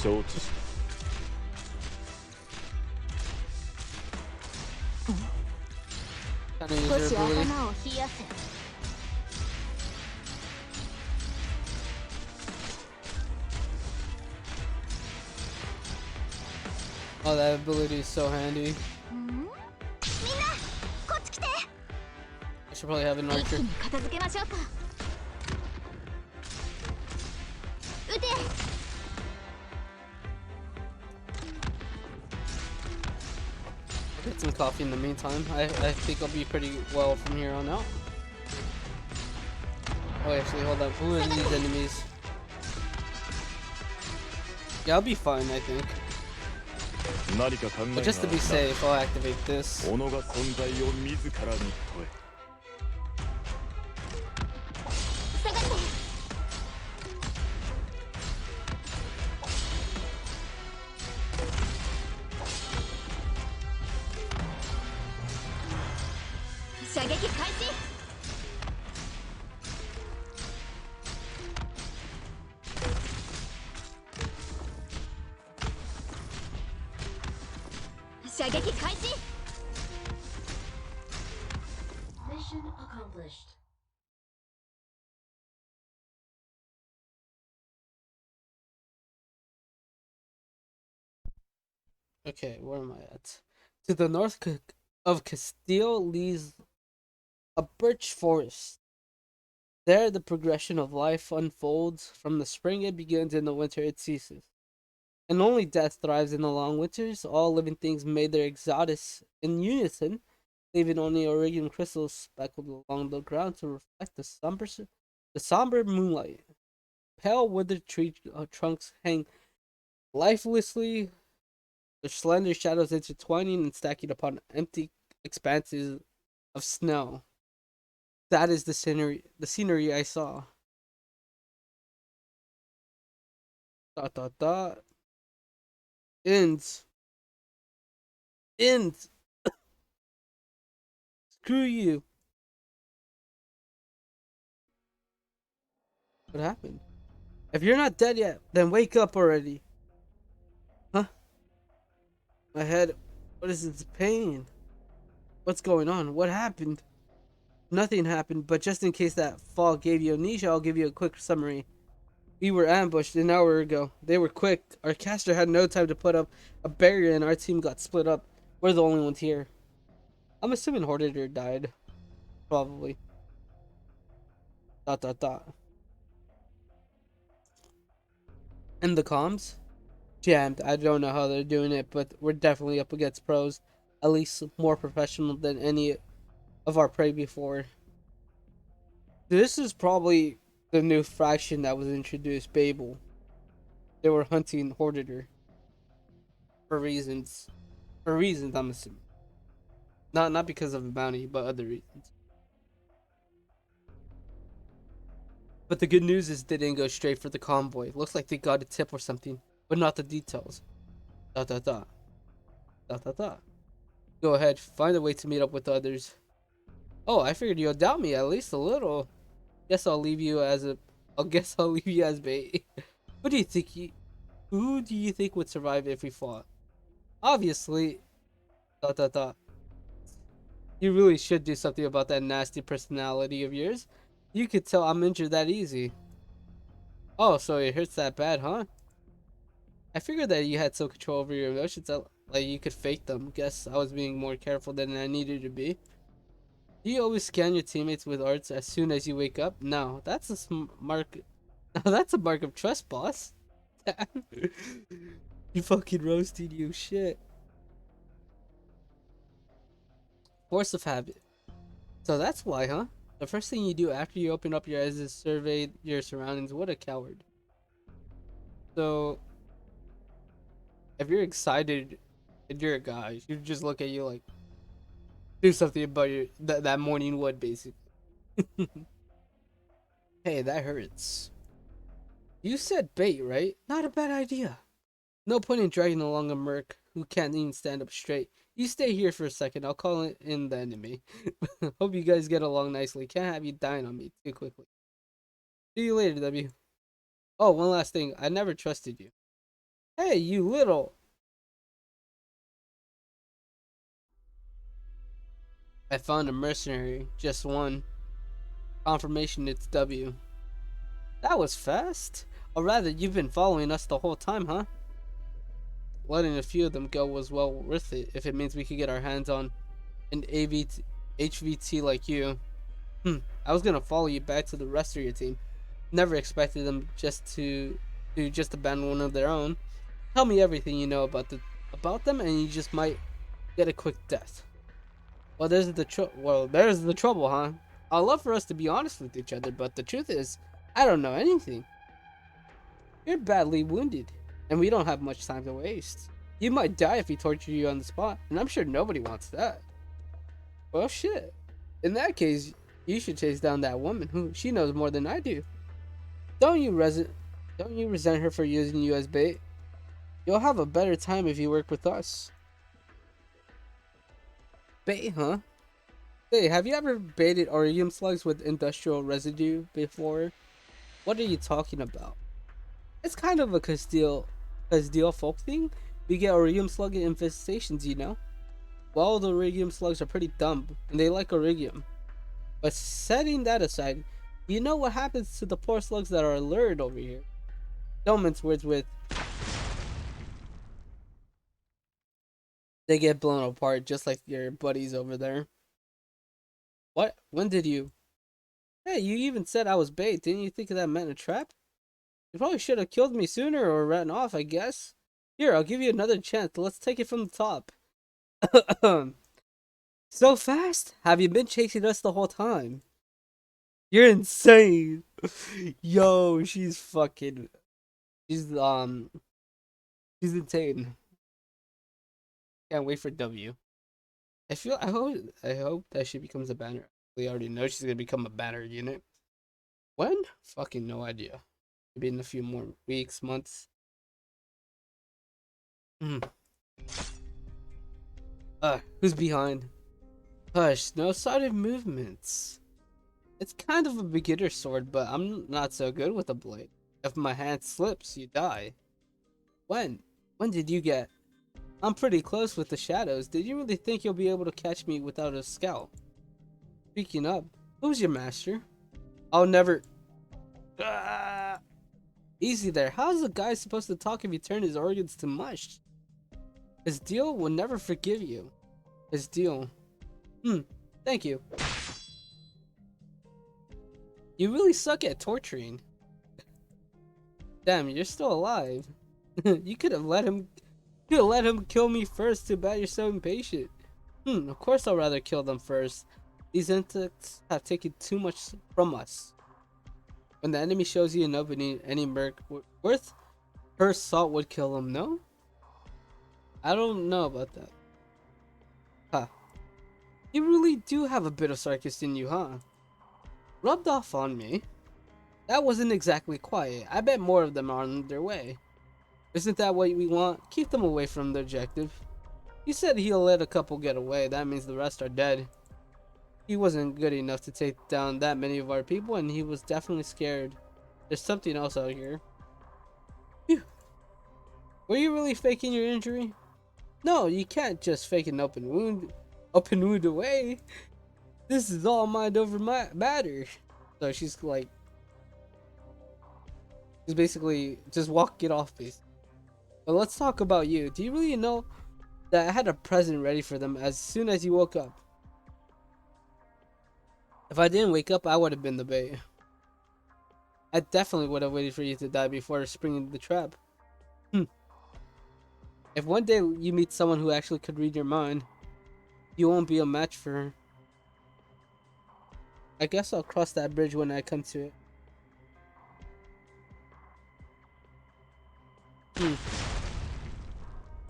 承知した。 Kinda use 少 their し ability. 頭を冷やせ。 Oh, that ability is so handy. みんな、こっち来て。I should probably have an 一 archer. 気に片付けましょうか。撃て。 Get some coffee in the meantime. I think I'll be pretty well from here on out. Oh, actually, hold up. Who are these enemies? Yeah, I'll be fine, I think. 何か考え But が just to be safe, I'll activate this. 己が存在を自らに問え。下がって。射撃開始。射撃開始。 Mission accomplished. Okay, where am I at? To the north of Castile leads a birch forest. There, the progression of life unfolds. From the spring it begins, in the winter it ceases. And only death thrives in the long winters. All living things made their exodus in unison, leaving only iridium crystals speckled along the ground to reflect the somber moonlight. Pale withered tree trunks hang lifelessly, their slender shadows intertwining and stacking upon empty expanses of snow. That is the scenery I saw. Dot dot dot. Ends. Ends. Screw you. What happened? If you're not dead yet, then wake up already. Huh? My head. What is this pain? What's going on? What happened? Nothing happened, but just in case that fall gave you amnesia, I'll give you a quick summary. We were ambushed an hour ago. They were quick. Our caster had no time to put up a barrier and our team got split up. We're the only ones here. I'm assuming Horditor died. Probably. Dot dot dot. And the comms? Jammed. I don't know how they're doing it, but we're definitely up against pros. At least more professional than any of our prey before. This is probably the new faction that was introduced, Babel. They were hunting Horditor. For reasons. For reasons, I'm assuming. Not because of a bounty, but other reasons. But the good news is they didn't go straight for the convoy. Looks like they got a tip or something, but not the details. Dot dot dot. Dot dot dot. Go ahead, find a way to meet up with the others. Oh, I figured you'll doubt me at least a little. Guess I'll leave you as a. I guess I'll leave you as bait. Who do you think Who do you think would survive if we fought? Obviously. Dot dot dot. You really should do something about that nasty personality of yours. You could tell I'm injured that easy. Oh, so it hurts that bad, huh? I figured that you had some control over your emotions, that, like you could fake them. Guess I was being more careful than I needed to be. Do you always scan your teammates with arts as soon as you wake up? No, that's a mark. No, that's a mark of trust, boss. You fucking roasted you, shit. Force of habit. So that's why, huh? The first thing you do after you open up your eyes is survey your surroundings. What a coward. So, if you're excited and you're a guy, you just look at you like, do something about that morning wood, basically. Hey, that hurts. You said bait, right? Not a bad idea. No point in dragging along a merc who can't even stand up straight. You stay here for a second. I'll call in the enemy. Hope you guys get along nicely. Can't have you dying on me too quickly. See you later, W. Oh, one last thing. I never trusted you. Hey, you little. I found a mercenary. Just one. Confirmation it's W. That was fast. Or rather, you've been following us the whole time, huh? Letting a few of them go was well worth it if it means we could get our hands on an HVT like you. I was gonna follow you back to the rest of your team. Never expected them just abandon one of their own. Tell me everything you know about them, and you just might get a quick death. There's the trouble, huh? I'd love for us to be honest with each other, but the truth is, I don't know anything. You're badly wounded, and we don't have much time to waste. You might die if we torture you on the spot, and I'm sure nobody wants that. Well, shit. In that case, you should chase down that woman who she knows more than I do. Don't you don't you resent her for using you as bait? You'll have a better time if you work with us. Bait, huh? Hey, have you ever baited Orium slugs with industrial residue before? What are you talking about? It's kind of a Castile folk thing. We get Orium slug infestations, you know? Well, the Orium slugs are pretty dumb, and they like Orium. But setting that aside, you know what happens to the poor slugs that are lured over here? Don't mince words with. They get blown apart just like your buddies over there. What? When did you? Hey, you even said I was bait. Didn't you think that meant a trap? You probably should have killed me sooner or ran off, I guess. Here, I'll give you another chance. Let's take it from the top. So fast? Have you been chasing us the whole time? You're insane. Yo, she's fucking. She's she's insane. Can't wait for W. I hope that she becomes a banner. We already know she's gonna become a banner unit. When? Fucking no idea. Maybe in a few more weeks, months. Who's behind? Hush, no sudden movements. It's kind of a beginner sword, but I'm not so good with a blade. If my hand slips, you die. When? When did you get? I'm pretty close with the shadows. Did you really think you'll be able to catch me without a scout? Speaking up, who's your master? I'll never. Ah! Easy there. How's a guy supposed to talk if he turned his organs to mush? His deal will never forgive you. His deal. Thank you. You really suck at torturing. Damn, you're still alive. You could have let him. You could have let him kill me first. Too bad you're so impatient. Of course I'll rather kill them first. These insects have taken too much from us. When the enemy shows you an opening, any merc worth her salt would kill him. No? I don't know about that. Huh. You really do have a bit of sarcasm in you, huh? Rubbed off on me. That wasn't exactly quiet. I bet more of them are on their way. Isn't that what we want? Keep them away from the objective. He said he'll let a couple get away. That means the rest are dead. He wasn't good enough to take down that many of our people, and he was definitely scared. There's something else out here. Phew. Were you really faking your injury? No, you can't just fake an open wound away. This is all mind over matter. So she's basically just walk it off, basically. But let's talk about you. Do you really know that I had a present ready for them as soon as you woke up? If I didn't wake up, I would have been the bait. I definitely would have waited for you to die before springing the trap. If one day you meet someone who actually could read your mind, you won't be a match for her. I guess I'll cross that bridge when I come to it.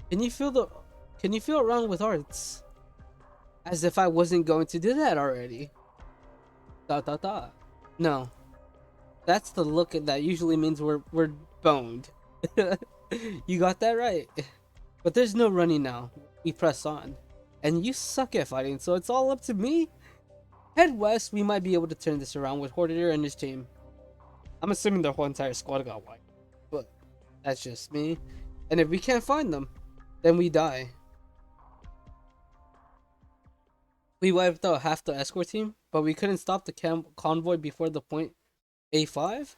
Can you feel it wrong with arts? As if I wasn't going to do that already. No. That's the look that usually means we're boned. You got that right. But there's no running now. We press on. And you suck at fighting, so it's all up to me. Head west, we might be able to turn this around with Hordier and his team. I'm assuming the whole entire squad got wiped. But that's just me. And if we can't find them, then we die. We wiped out half the escort team, but we couldn't stop the convoy before the point A5.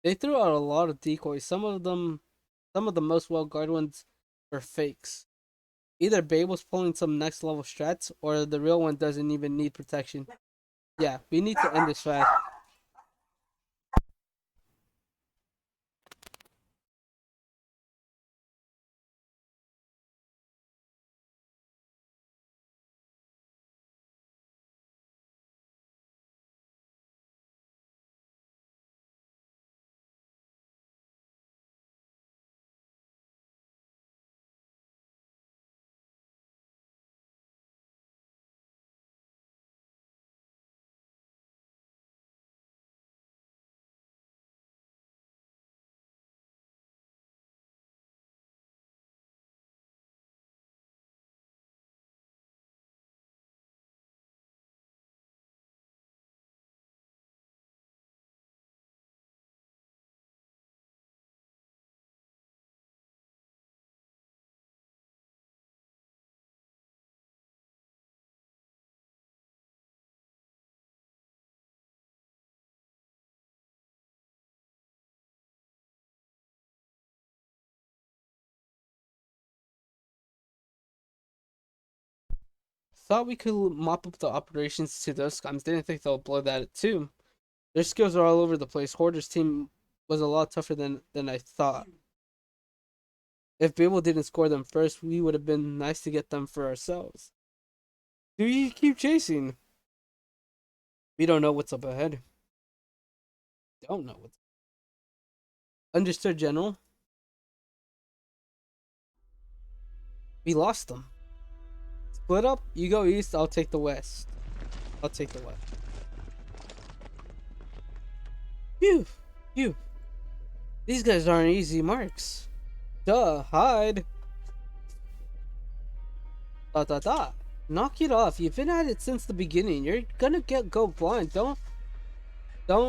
They threw out a lot of decoys. Some of the most well-guarded ones were fakes. Either Babe was pulling some next level strats, or the real one doesn't even need protection. Yeah, we need to end this fast. Thought we could mop up the operations to those scums. Didn't think they'll blow that too. Their skills are all over the place. Hoarder's team was a lot tougher than I thought. If Babel didn't score them first, we would have been nice to get them for ourselves. Do you keep chasing? We don't know what's up ahead. Don't know what's understood, General. We lost them. Split up. You go east. I'll take the west. I'll take the west. Phew. Phew. These guys aren't easy marks. Duh. Hide. Dot dot dot. Knock it off. You've been at it since the beginning. You're gonna go blind. Don't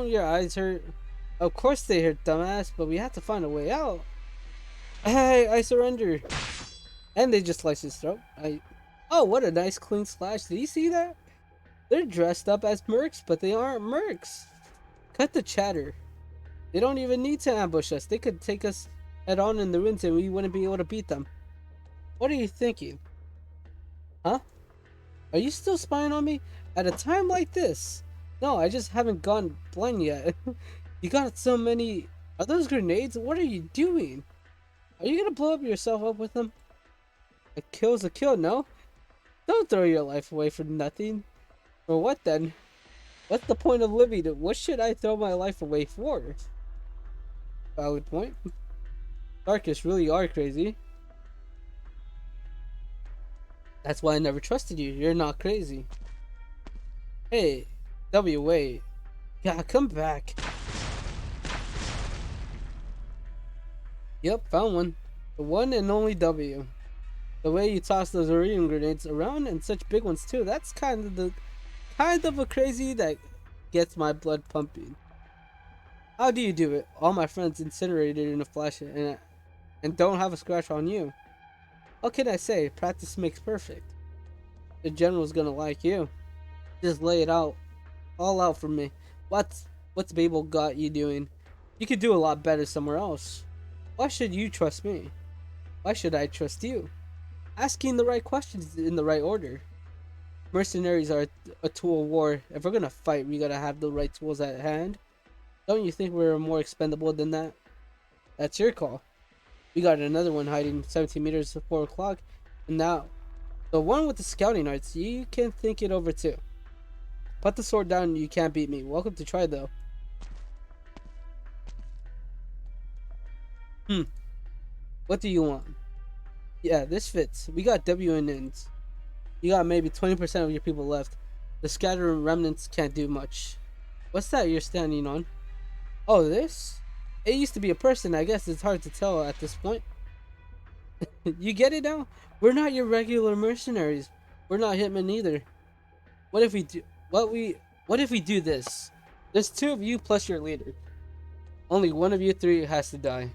your eyes hurt? Of course they hurt, dumbass. But we have to find a way out. Hey, I surrender. And they just sliced his throat. Oh, what a nice clean slash. Did you see that? They're dressed up as mercs, but they aren't mercs. Cut the chatter. They don't even need to ambush us. They could take us head on in the ruins and we wouldn't be able to beat them. What are you thinking? Huh? Are you still spying on me? At a time like this? No, I just haven't gone blind yet. You got so many... Are those grenades? What are you doing? Are you gonna blow up yourself up with them? A kill's a kill, no? Don't throw your life away for nothing. For what then? What's the point of living? What should I throw my life away for? Valid point. Darkest really are crazy. That's why I never trusted you. You're not crazy. Hey, W, wait. Yeah, come back. Yep, found one. The one and only W. The way you toss those Orion grenades around and such big ones too. That's kind of a crazy that gets my blood pumping. How do you do it? All my friends incinerated in a flash and don't have a scratch on you. What can I say? Practice makes perfect. The general's gonna like you. Just lay it out. All out for me. What's Babel got you doing? You could do a lot better somewhere else. Why should you trust me? Why should I trust you? Asking the right questions in the right order. Mercenaries are a tool of war. If we're gonna fight, we gotta have the right tools at hand. Don't you think we're more expendable than that? That's your call. We got another one hiding 17 meters to 4 o'clock. And now, the one with the scouting arts, you can think it over too. Put the sword down, you can't beat me. Welcome to try though. What do you want? Yeah, this fits. We got W and N's. You got maybe 20% of your people left. The scattered remnants can't do much. What's that you're standing on? Oh, this? It used to be a person. I guess it's hard to tell at this point. You get it now? We're not your regular mercenaries. We're not hitmen either. What if we do what if we do this? There's 2 of you plus your leader. Only one of you 3 has to die.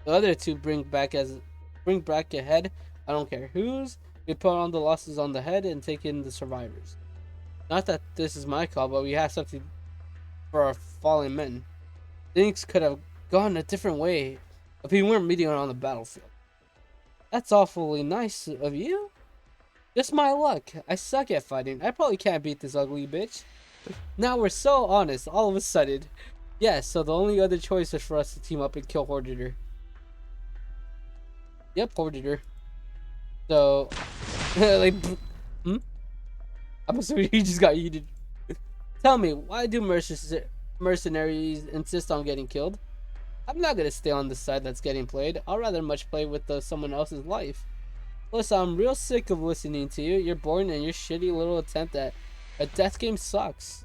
The other 2 bring back a head. I don't care whose. We put on the losses on the head and take in the survivors. Not that this is my call, but we have something for our fallen men. Things could have gone a different way if we weren't meeting on the battlefield. That's awfully nice of you. Just my luck. I suck at fighting. I probably can't beat this ugly bitch. Now we're so honest all of a sudden. Yes, so the only other choice is for us to team up and kill Hordeter. Yep, Hordeter. So, like, hmm? I'm assuming he just got yeeted. Tell me, why do mercenaries insist on getting killed? I'm not gonna stay on the side that's getting played. I'll rather much play with someone else's life. Plus, I'm real sick of listening to you. You're boring and your shitty little attempt at a death game sucks.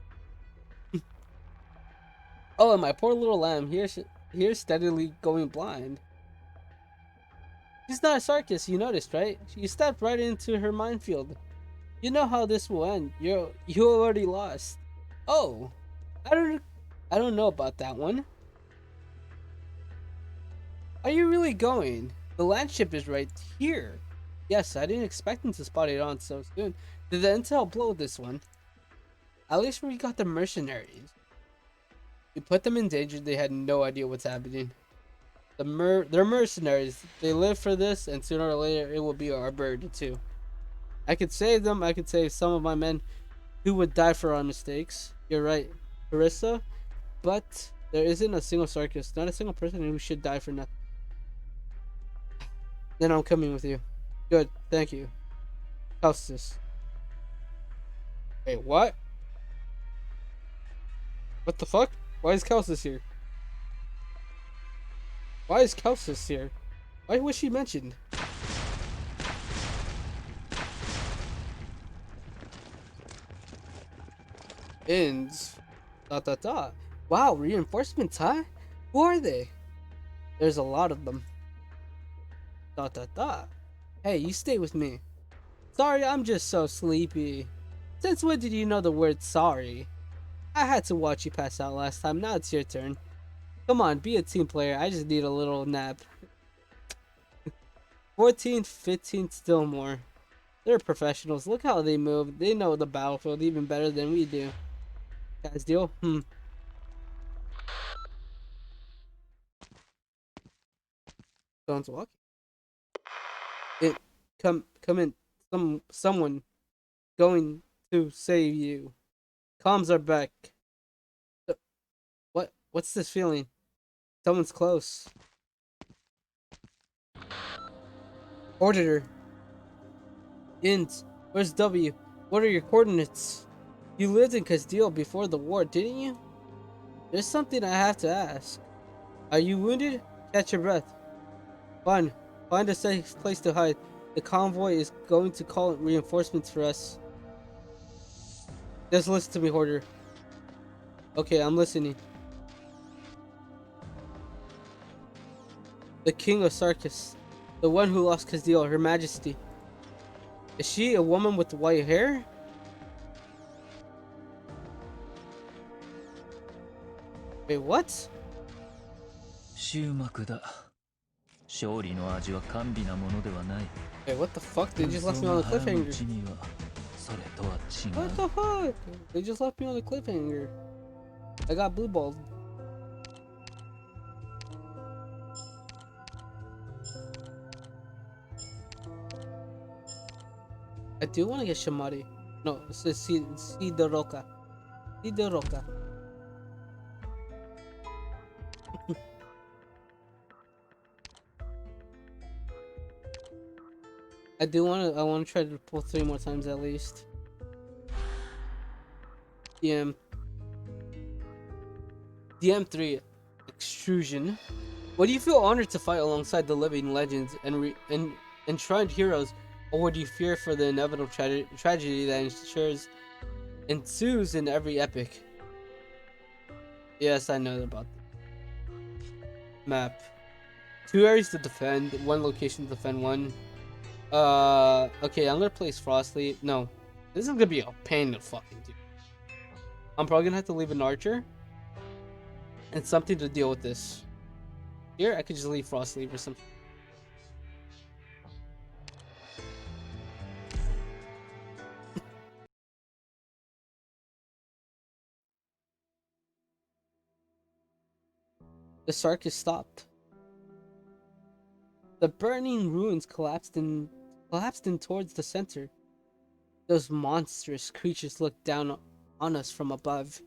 Oh, and my poor little lamb here steadily going blind. She's not a Sarkis, you noticed, right? You stepped right into her minefield. You know how this will end. You already lost. Oh, I don't know about that one. Are you really going? The landship is right here. Yes, I didn't expect him to spot it on so soon. Did the intel blow this one? At least we got the mercenaries. We put them in danger. They had no idea what's happening. They're mercenaries. They live for this, and sooner or later it will be our bird too. I could save them. I could save some of my men who would die for our mistakes. You're right, Carissa. But there isn't a single Sarkis, not a single person who should die for nothing. Then I'm coming with you. Good, thank you. How's this? Wait, what? What the fuck? Why is Kelsis here? Why is Kelsis here? Why was she mentioned? Ends. Dot dot dot. Wow, reinforcements, huh? Who are they? There's a lot of them. Dot dot dot. Hey, you stay with me. Sorry, I'm just so sleepy. Since when did you know the word sorry? I had to watch you pass out last time, now it's your turn. Come on, be a team player, I just need a little nap. 14th, 15th, still more. They're professionals, look how they move. They know the battlefield even better than we do. Guys, deal? Someone's walking. Come in. Someone going to save you. Comms are back. What's this feeling? Someone's close. Auditor. Int. Where's W? What are your coordinates? You lived in Castile before the war, didn't you? There's something I have to ask. Are you wounded? Catch your breath. Fine. Find a safe place to hide. The convoy is going to call reinforcements for us. Just listen to me, Hoarder. Okay, I'm listening. The King of Sarkis. The one who lost Castile, Her Majesty. Is she a woman with white hair? Wait, what? 終幕だ。勝利の味は甘美なものではない。Wait, what the fuck? They just left me on a cliffhanger. それとは違う。 What the fuck? They just left me on a cliffhanger. I got blue balled. I do want to get Shamari. No, it says see the Roca. See the Roca. I want to try to pull 3 more times at least. DM3 extrusion. Would you feel honored to fight alongside the living legends and enshrined heroes, or would you fear for the inevitable tragedy that ensues in every epic? Yes, I know about that. Map. 2 areas to defend, 1 location to defend 1. Okay, I'm gonna place Frostleaf. No, this is gonna be a pain to fucking do. I'm probably gonna have to leave an archer and something to deal with this. Here, I could just leave Frostleaf or something. The Sarkis stopped. The burning ruins collapsed in towards the center. Those monstrous creatures looked down on us from above.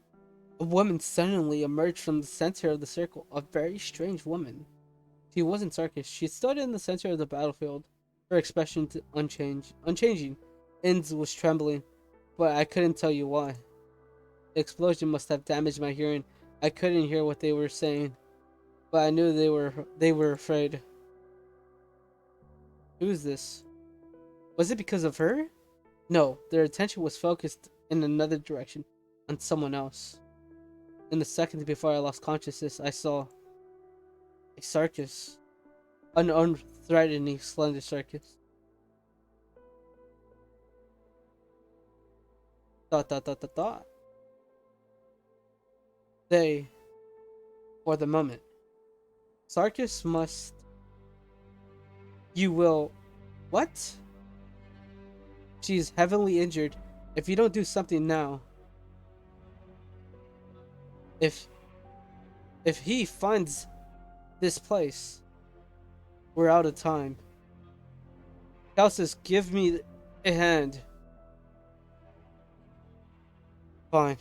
A woman suddenly emerged from the center of the circle. A very strange woman. She wasn't Sarkis. She stood in the center of the battlefield. Her expression unchanging. Inz was trembling, but I couldn't tell you why. The explosion must have damaged my hearing. I couldn't hear what they were saying, but I knew they were afraid. Who is this? Was it because of her? No, their attention was focused in another direction, on someone else. In the seconds before I lost consciousness, I saw a circus. An unthreatening, slender circus. Dot dot dot dot dot. They, for the moment. Sarkis must. You will. What? She's heavily injured. If you don't do something now. If he finds this place, we're out of time. Calcis, give me a hand. Fine.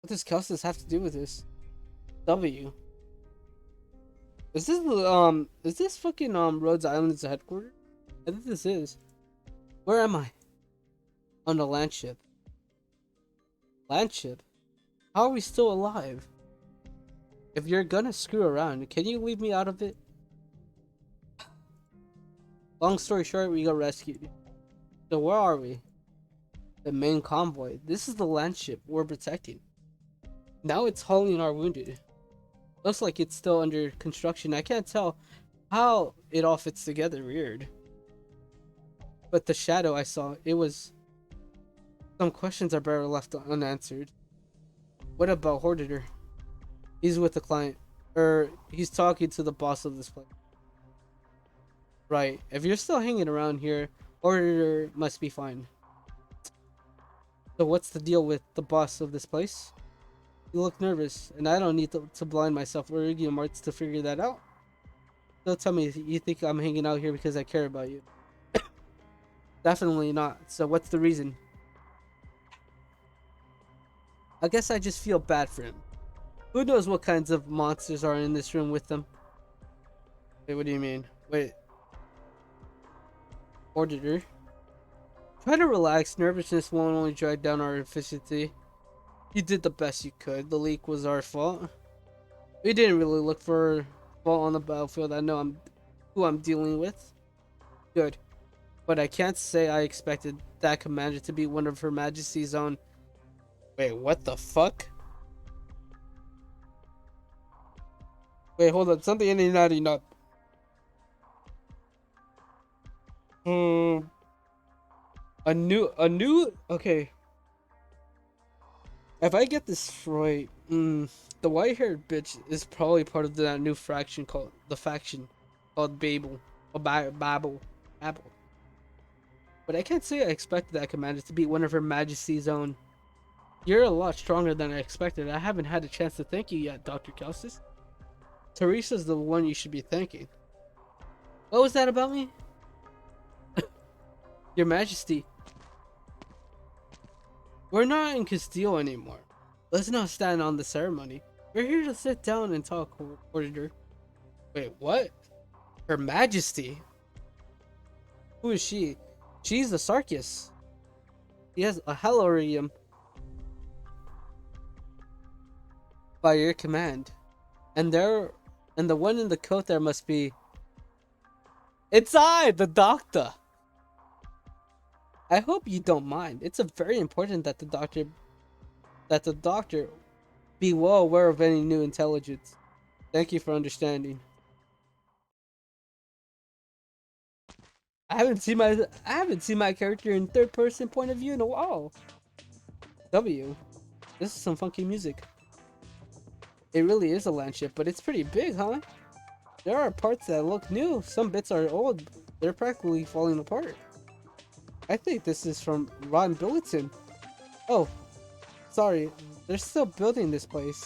What does Calcis have to do with this? W. Is this fucking Rhodes Island's headquarters? I think this is. Where am I? On a land ship. Land ship? How are we still alive? If you're gonna screw around, can you leave me out of it? Long story short, we got rescued. So where are we? The main convoy. This is the land ship we're protecting. Now it's hauling our wounded. Looks like it's still under construction. I can't tell how it all fits together. Weird. But the shadow I saw, it was... Some questions are better left unanswered. What about Horditor? He's with the client. He's talking to the boss of this place. Right. If you're still hanging around here, Horditor must be fine. So what's the deal with the boss of this place? You look nervous, and I don't need to blind myself with Iridium Arts to figure that out. Don't tell me you think I'm hanging out here because I care about you. Definitely not. So what's the reason? I guess I just feel bad for him. Who knows what kinds of monsters are in this room with them? Wait, what do you mean? Wait. Auditor. Try to relax. Nervousness won't only drag down our efficiency. You did the best you could. The leak was our fault. We didn't really look for fault on the battlefield. I know who I'm dealing with. Good. But I can't say I expected that commander to be one of Her Majesty's own. Wait, what the fuck? Wait, hold up. Something ain't adding up. A new. Okay. If I get this right, the white-haired bitch is probably part of that new faction called Babel, or Babel. But I can't say I expected that commander to be one of Her Majesty's own. You're a lot stronger than I expected. I haven't had a chance to thank you yet, Dr. Calcis. Teresa's the one you should be thanking. What was that about me? Your Majesty. We're not in Castile anymore. Let's not stand on the ceremony. We're here to sit down and talk, Auditor. Wait, what? Her Majesty? Who is she? She's the Sarkis. He has a Halorium by your command. And the one in the coat there must be... It's I, the doctor! I hope you don't mind. It's very important that the doctor be well aware of any new intelligence. Thank you for understanding. I haven't seen my character in third person point of view in a while. W. This is some funky music. It really is a land ship, but it's pretty big, huh? There are parts that look new. Some bits are old. They're practically falling apart. I think this is from Ron Billington. Oh, sorry. They're still building this place.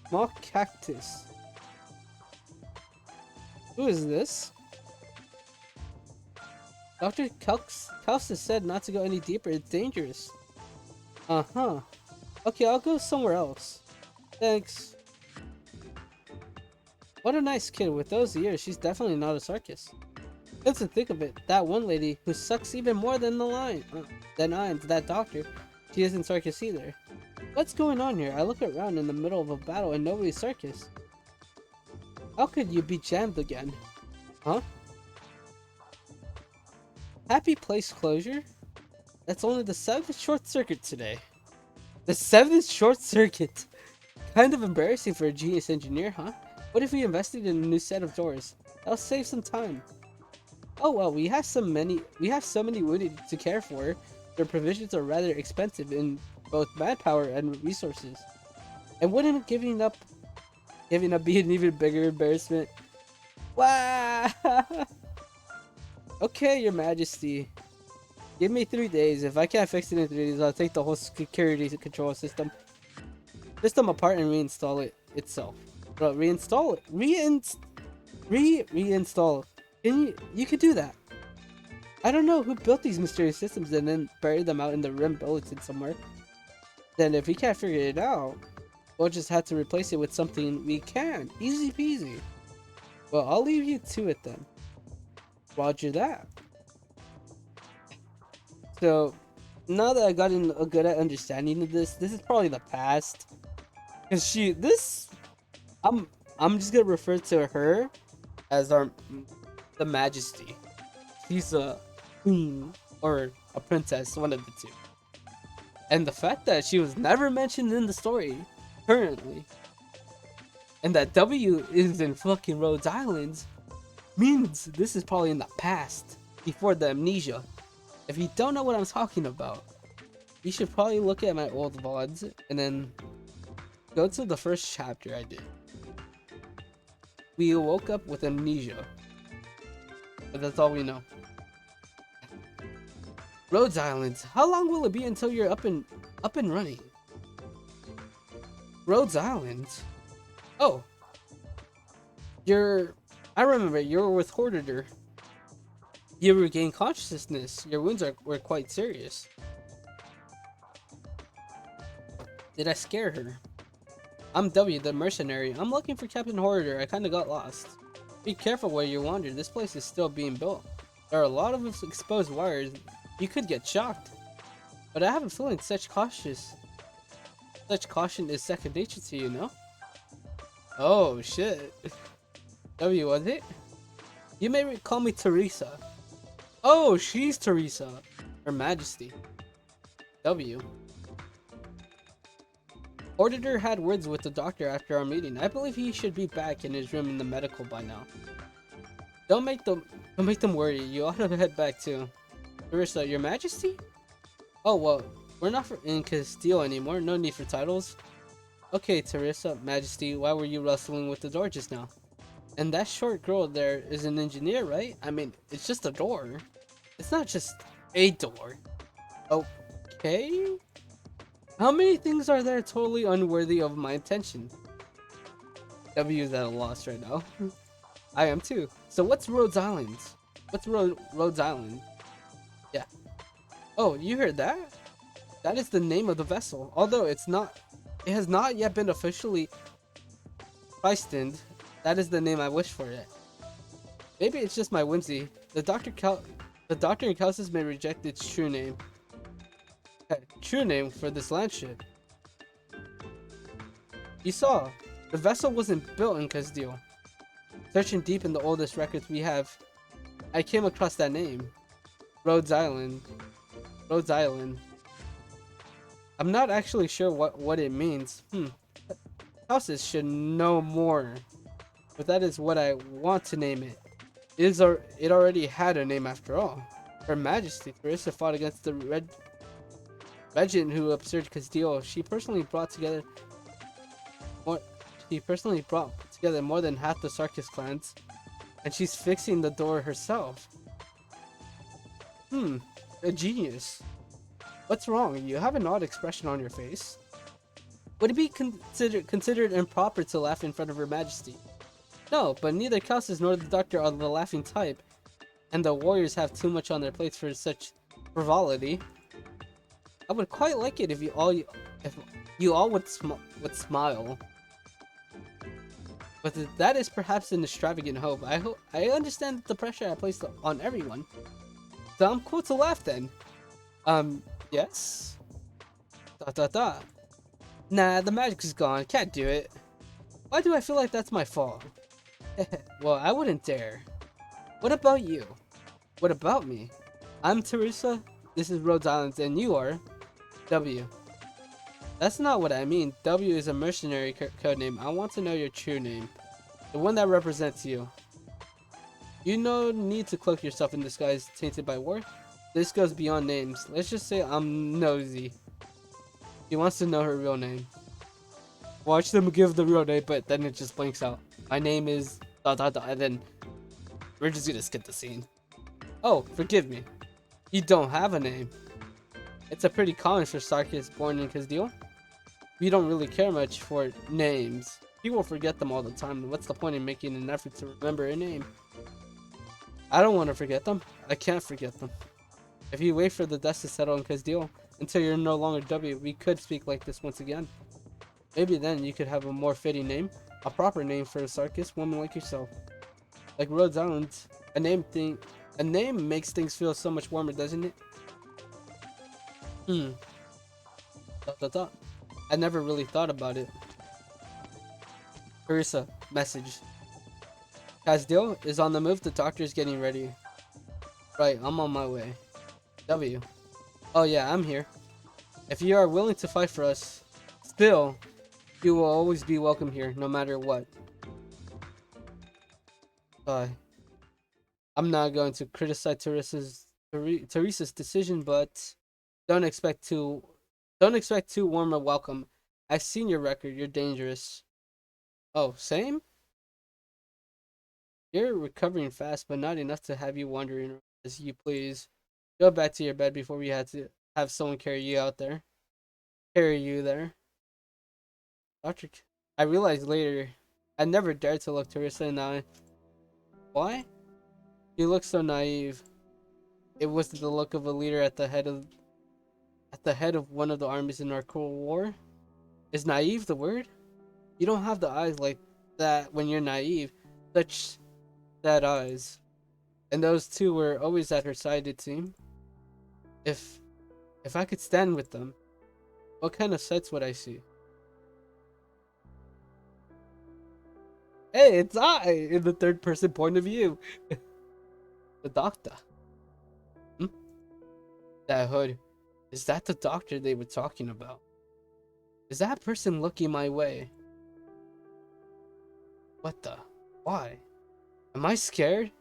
Small cactus. Who is this? Dr. Kalsis said not to go any deeper. It's dangerous. Uh-huh. Okay, I'll go somewhere else. Thanks. What a nice kid. With those ears, she's definitely not a circus. Come to think of it, that one lady who sucks even more than that doctor, she isn't circus either. What's going on here? I look around in the middle of a battle and nobody's circus. How could you be jammed again? Huh? Happy place closure? That's only the 7th short circuit today. The 7th short circuit! Kind of embarrassing for a genius engineer, huh? What if we invested in a new set of doors? That'll save some time. Oh well, we have so many wounded to care for. Their provisions are rather expensive in both manpower and resources. And wouldn't giving up be an even bigger embarrassment? Wow! Okay, Your Majesty. Give me 3 days. If I can't fix it in 3 days, I'll take the whole security control system apart and reinstall it itself. Bro, reinstall it. Reinstall. You could do that. I don't know who built these mysterious systems and then buried them out in the Rim Bulletin somewhere. Then if we can't figure it out, we'll just have to replace it with something we can. Easy peasy. Well, I'll leave you to it then. Roger that. So, now that I got a good understanding of this is probably the past. Cause I'm just gonna refer to her as the Majesty. She's a queen or a princess, one of the two. And the fact that she was never mentioned in the story, currently, and that W is in fucking Rhode Island, means this is probably in the past, before the amnesia. If you don't know what I'm talking about, you should probably look at my old VODs and then go to the first chapter I did. We woke up with amnesia. But that's all we know. Rhode Island. How long will it be until you're up and running? Rhode Island? Oh. I remember, you were with Horditor. You regained consciousness. Your wounds were quite serious. Did I scare her? I'm W, the mercenary. I'm looking for Captain Horditor. I kinda got lost. Be careful where you wander. This place is still being built. There are a lot of exposed wires. You could get shocked. But I have a feeling such caution is second nature to you, no? Oh shit. W, was it? You may call me Teresa. Oh, she's Teresa. Her Majesty. W. Auditor had words with the doctor after our meeting. I believe he should be back in his room in the medical by now. Don't make them worry. You ought to head back too. Teresa, Your Majesty? Oh well, we're not in Castile anymore. No need for titles. Okay, Teresa, Majesty, why were you wrestling with the door just now? And that short girl there is an engineer, right? I mean, it's just a door. It's not just a door. Okay? How many things are there totally unworthy of my attention? W is at a loss right now. I am too. So what's Rhode Island? What's Rhode Island? Yeah. Oh, you heard that? That is the name of the vessel. Although it has not yet been officially christened. That is the name I wish for it. Maybe it's just my whimsy. The doctor in Calcis may reject its true name. True name for this landship. You saw, the vessel wasn't built in Castile. Searching deep in the oldest records we have, I came across that name. Rhode Island. Rhode Island. I'm not actually sure what it means. Houses should know more. But that is what I want to name it. It already had a name after all. Her Majesty Teresa fought against the regent who absurd Castile. She personally brought together more than half the Sarkis clans, and she's fixing the door herself. A genius. What's wrong? You have an odd expression on your face. Would it be considered improper to laugh in front of Her Majesty? No, but neither Calcis nor the doctor are the laughing type, and the warriors have too much on their plates for such frivolity. I would quite like it if you all would smile. But that is perhaps an extravagant hope. I understand the pressure I placed on everyone. So I'm cool to laugh then. Yes? Nah, the magic's gone. Can't do it. Why do I feel like that's my fault? Well, I wouldn't dare. What about you? What about me? I'm Teresa. This is Rhode Island, and you are W. That's not what I mean. W is a mercenary code name. I want to know your true name. The one that represents you. You no need to cloak yourself in disguise tainted by war. This goes beyond names. Let's just say I'm nosy. He wants to know her real name. Watch them give the real name, but then it just blinks out. My name is ... and then we're just gonna skip the scene. Oh, forgive me. You don't have a name. It's a pretty common for Sarkis born in Kazdeel. We don't really care much for names. People forget them all the time. What's the point in making an effort to remember a name? I don't want to forget them. I can't forget them. If you wait for the dust to settle in Kazdeel until you're no longer W, we could speak like this once again. Maybe then you could have a more fitting name, a proper name for a Sarkis woman like yourself. Like Rhode Island, a name makes things feel so much warmer, doesn't it? I never really thought about it. Carissa, message. Kazdeel is on the move. The doctor is getting ready. Right, I'm on my way. W. Oh yeah, I'm here. If you are willing to fight for us, still, you will always be welcome here, no matter what. Bye. I'm not going to criticize Teresa's decision, but don't expect too warm a welcome. I've seen your record. You're dangerous. Oh, same? You're recovering fast, but not enough to have you wandering as you please. Go back to your bed before we had to have someone carry you out there. Carry you there. Doctor, I realized later, I never dared to look Teresa in the eye. Why? You look so naive. It was the look of a leader at the head of one of the armies in our Cold War. Is naive the word? You don't have the eyes like that when you're naive. Such sad eyes. And those two were always at her side, it seemed. If I could stand with them, what kind of sights would I see? Hey, it's I in the third person point of view. The doctor. That hood. Is that the doctor they were talking about? Is that person looking my way? What the? Why? Am I scared?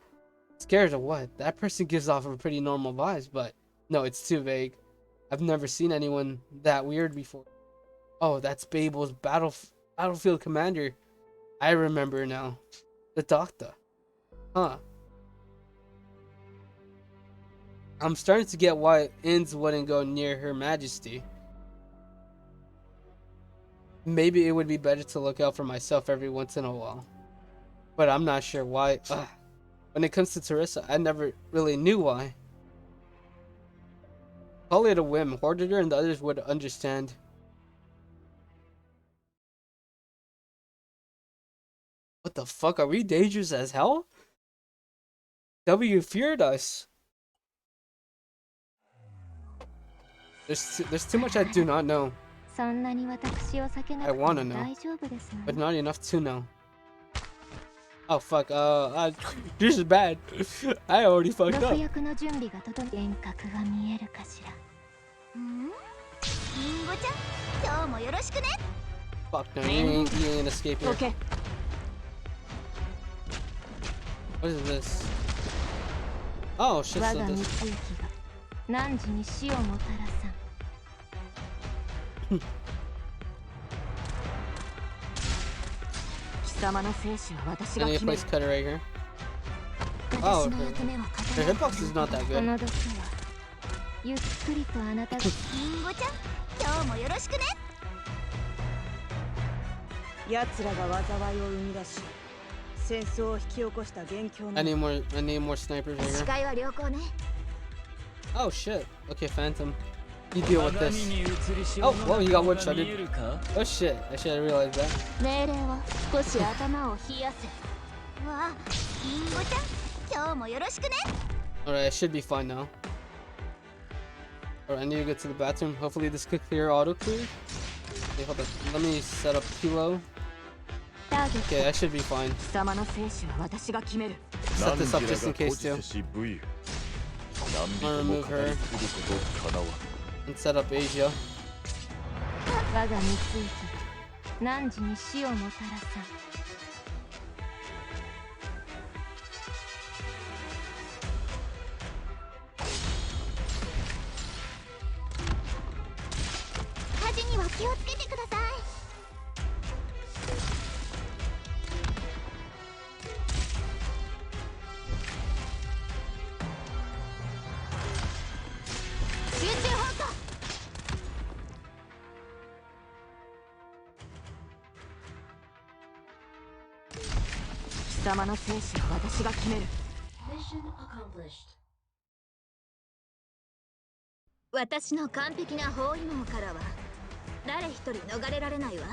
Scared of what? That person gives off a pretty normal vibes, but no, it's too vague. I've never seen anyone that weird before. Oh, that's Babel's battlefield commander. I remember now. The doctor. Huh. I'm starting to get why Inns wouldn't go near Her Majesty. Maybe it would be better to look out for myself every once in a while. But I'm not sure why. When it comes to Teresa, I never really knew why. Call it a whim. Hordiger and the others would understand. What the fuck? Are we dangerous as hell? W feared us. There's too much I do not know. I wanna know, but not enough to know. Oh fuck, this is bad. I already fucked up. Fuck no, you ain't escape here. Okay. What is this? Oh shit, so this... Any place cutter right here. Oh, okay. The hitbox is not that good. 戦争を引き起こした元凶 I の need more snipers right 視 here. 界は良好ね Oh shit. Okay, Phantom. You deal with 鏡 this. に映りし Oh, 者 well, の you got 顔 one が shotted. 見えるか Oh shit. I should have realized that. 命令は少し頭を冷やせ。わありんごちゃん今日もよろしくね Alright, I should be fine now. Alright, I need to get to the bathroom. Hopefully this could clear auto clear. Okay, hold on. Let me set up Kilo. ターゲッ Okay, I should be fine. 貴様の生死は私が決める Set this up 汝ら just in が case 孤児 too. せし武勇何人も語り継ぐことかなわ And set up Asia. 我が三つ何時に死をもたらさん。火事には気をつけてください集中砲火貴様の生死は私が決める私の完璧な包囲網からは誰一人逃れられないわ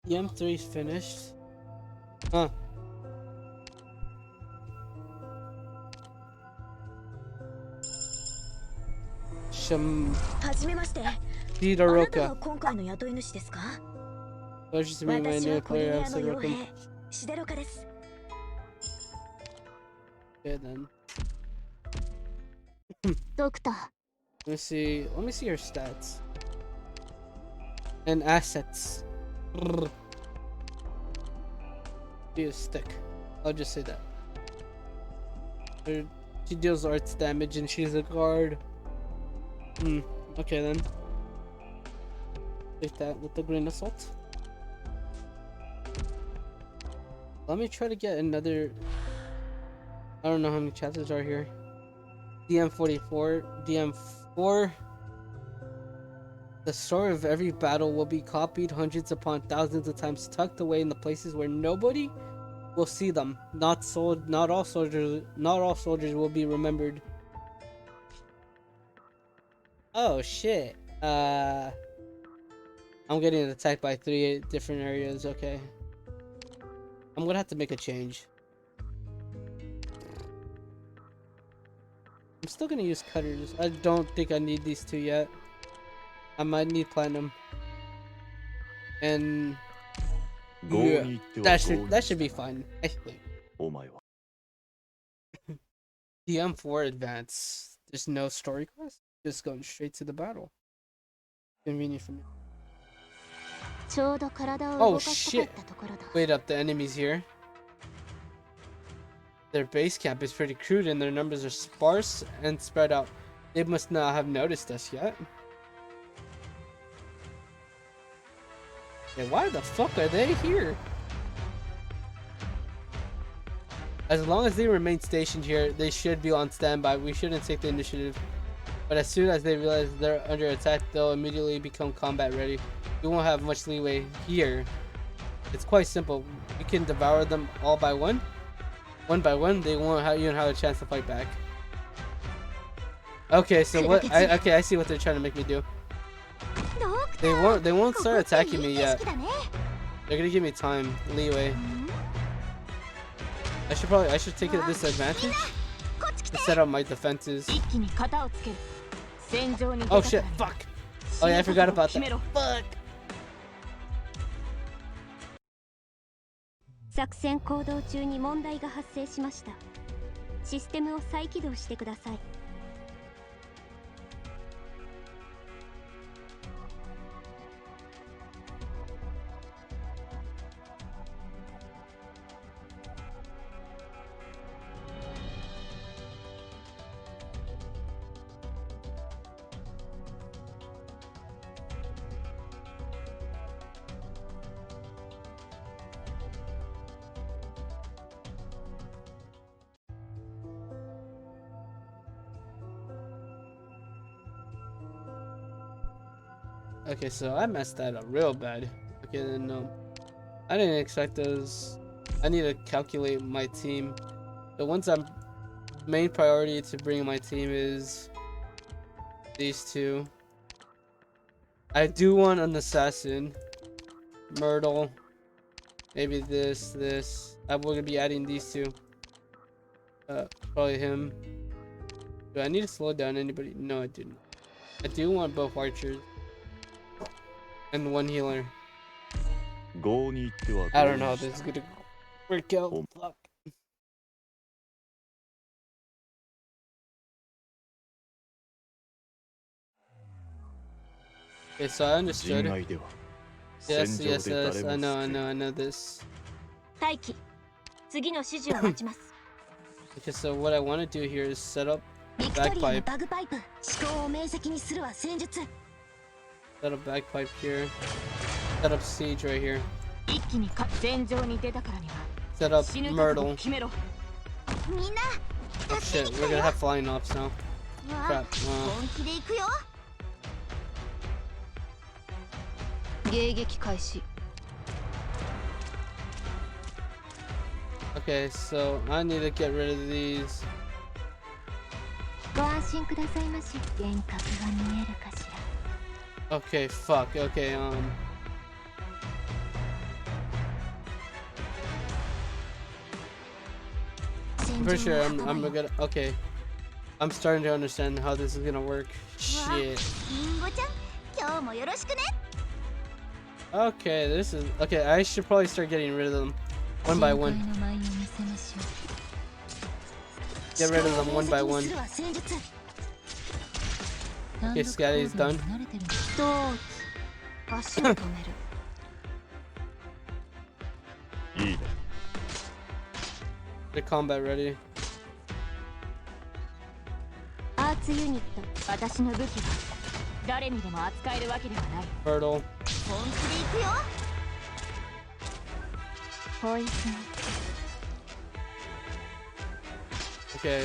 The M3's finished. Huh. Sham はじめましてあなた Hidoroka. は今回の雇い主ですか Pleasure to meet my 私 new はコリ player. ニ I'm アの so 傭 welcome. 兵シデロカです Okay then. ドクタ Let me see. Let me see her stats and assets. Brrr. She is thick. I'll just say that. She deals arts damage and she's a guard. Okay then. Take that with a grain of salt. Let me try to get another. I don't know how many chapters are here. DM44, DM4. The story of every battle will be copied hundreds upon thousands of times, tucked away in the places where nobody will see them. Not all soldiers will be remembered. Oh shit. I'm getting attacked by 3 different areas. Okay. I'm gonna have to make a change. I'm still gonna use cutters. I don't think I need these 2 yet. I might need platinum. And 豪に言っては that should be fine, I think. お前は DM4 advance. There's no story quest. Just going straight to the battle. Convenient for me. ちょうど体を Oh 動かしたかったところだ Wait up, the enemies here. Their base camp is pretty crude and their numbers are sparse and spread out. They must not have noticed us yet. Yeah, why the fuck are they here? As long as they remain stationed here, they should be on standby. We shouldn't take the initiative. But as soon as they realize they're under attack, they'll immediately become combat ready. We won't have much leeway here. It's quite simple. We can devour them all by one. One by one, they won't even have a chance to fight back. Okay, so what? I see what they're trying to make me do. ドク They won't start attacking me yet. They're gonna give me time, leeway. I should take it this advantage to set up my defenses. Oh shit, fuck. Oh yeah, I forgot about that. Fuck. 作戦行動中に問題が発生しました。システムを再起動してください。 Okay, so I messed that up real bad. Okay, then I didn't expect those. I need to calculate my team. The ones I'm main priority to bring in my team is these two. I do want an assassin, Myrtle. Maybe this. I'm gonna be adding these two. Probably him. Do I need to slow down anybody? No, I didn't. I do want both archers and one healer. I don't know how this is gonna work out. Fuck. Okay, so I understood. Yes, I know this. 待機。次の指示を待ちます。 Okay, so what I want to do here is set up ビクトリーの bagpipe. バグパイプ。思考を明晰にするは戦術。 Set up bagpipe here. Set up siege right here. 一気に戦場に出たからには Set up 死ぬ覚悟を Myrtle. 決めろ。みんな。 Oh shit, we're gonna have flying ops now. Crap. 本気で行くよ。迎撃開始。 Okay, so I need to get rid of these. ご安心くださいまし。幻覚が見えるかしら。 Okay, fuck. Okay, I'm pretty sure I'm gonna. Okay, I'm starting to understand how this is gonna work. Shit. リンゴちゃん、今日もよろしくね。 Okay, this is okay. I should probably start getting rid of them one by one. Get rid of them one by one. Okay, Scatty's done. 足を止める。 The combat ready. アーツユニット。私の武器は誰にでも扱えるわけではない。 Hurdle. 本気で行くよ。ポイズン。 Okay.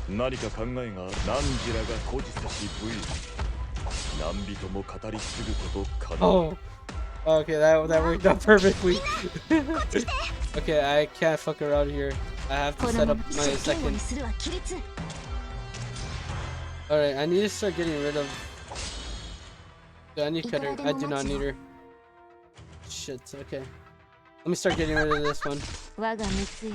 何か考えが何時らが孤児せし武勇何人も語り継ぐこと可能 Oh. Okay, that worked out perfectly. Okay, I can't fuck around here. I have to set up my second. Alright, I need to start getting rid of. Do I need cutter? I do not need her. Shit, okay. Let me start getting rid of this one. 我が蜜液。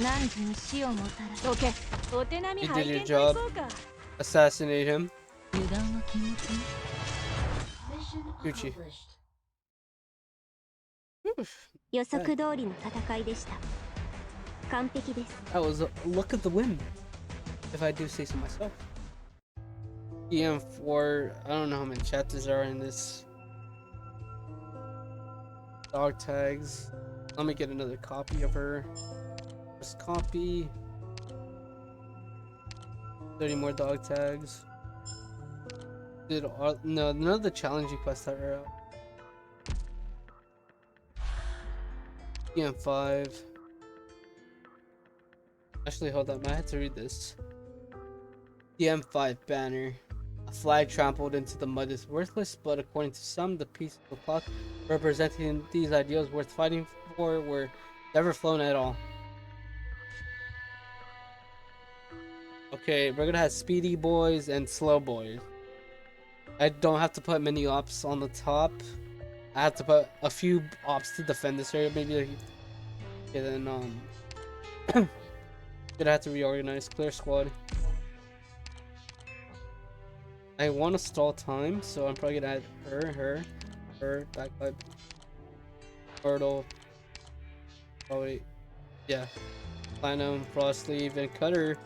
何時に死をもたらす。オッケー。お手並み You 拝 did your 見 job. そうか。 Assassinate him. 油断は禁物ね。 Gucci. 予測通りの戦いでした。完璧です。 That was a look at the win. If I do say so myself. EM4. I don't know how many chapters are in this. Dog tags. Let me get another copy of her. Just copy. 30 more dog tags. Did all, no, none of the challenging quests that are out. EM5. Actually, hold up. I had to read this. EM5 banner. A flag trampled into the mud is worthless, but according to some, the pieces of cloth representing these ideals worth fighting for were never flown at all. Okay, we're gonna have speedy boys and slow boys. I don't have to put many ops on the top. I have to put a few ops to defend this area. Maybe like, okay, then gonna have to reorganize. Clear squad. I want to stall time, so I'm probably gonna add her, backpipe, Turtle, probably, yeah, Platinum, Frost Sleeve, and Cutter.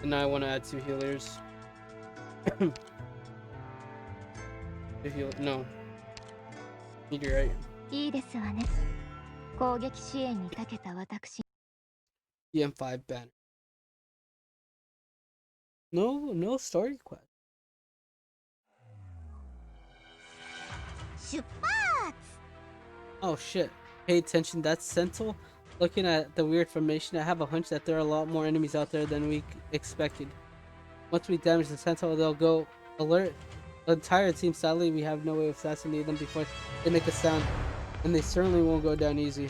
And now I want to add 2 healers. No, Meteorite. いいですわね。攻撃支援に長けた私。EM5 banner. No story quest. 出発 Oh shit. Pay attention, that's Sentinel. Looking at the weird formation, I have a hunch that there are a lot more enemies out there than we expected. Once we damage the Sentinel, they'll go alert the entire team. Sadly, we have no way of assassinating them before they make a sound, and they certainly won't go down easy.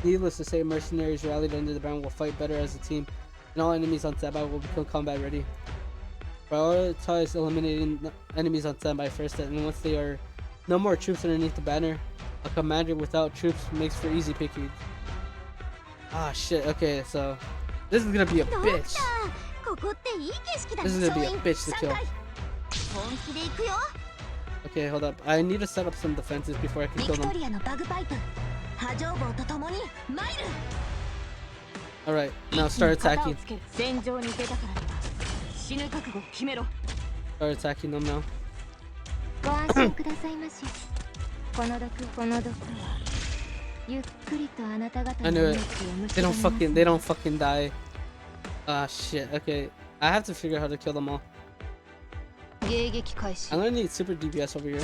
Needless to say, mercenaries rallied under the banner will fight better as a team, and all enemies on standby will become combat ready. Prioritize eliminating enemies on standby first, and once they are no more troops underneath the banner, a commander without troops makes for easy picking. Ah shit, okay, so this is gonna be a bitch. ここっていい景色だ This ね is gonna be a bitch to kill. 本気で行くよ Okay, hold up. I need to set up some defenses before I can ビ kill クト them. リアのバグパイプ波状棒とともに参る Alright, now start attacking. 戦場に出たからには死ぬ覚悟を決めろ Start attacking them now. ご安心くださいましこの毒はゆっくりとあなた方 I の knew 命 it. を They don't fucking die. Ah shit, okay. I have to figure out how to kill them all. 迎撃開始 I'm gonna need super DPS over here.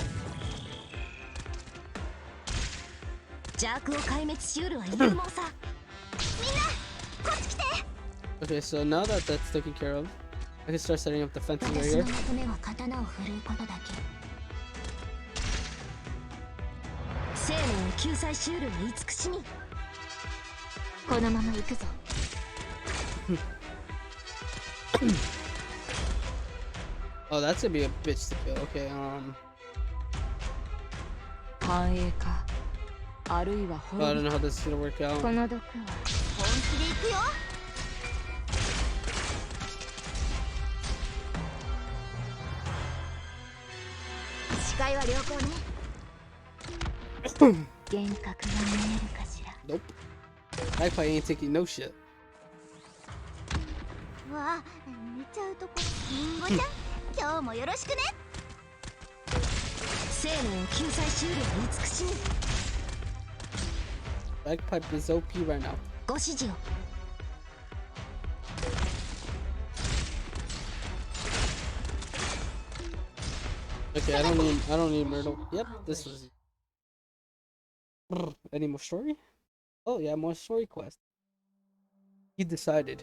邪悪を壊滅しうるは勇猛さみんなこっち来て Okay, so now that that's taken care of, I can start setting up defenses right 私の here. 役目は刀を振るうことだけ生命を救済しうるは慈しみこのまま行くぞ Oh, that's gonna be a bitch to kill. Okay, 繁栄かあるいは oh, I 滅 don't び know how this is gonna work out. この毒は本気で行くよ視界は良好ね幻覚が見えるかしら Nope. That fight ain't taking no shit. わあ寝ちゃうとこりんごちゃん今日もよろしくね生命を救済しうるは慈しみ Bagpipe is OP right now. ご指示を Okay, I don't need Myrtle. Yep, this was. Any more story? Oh yeah, more story quest. You decided.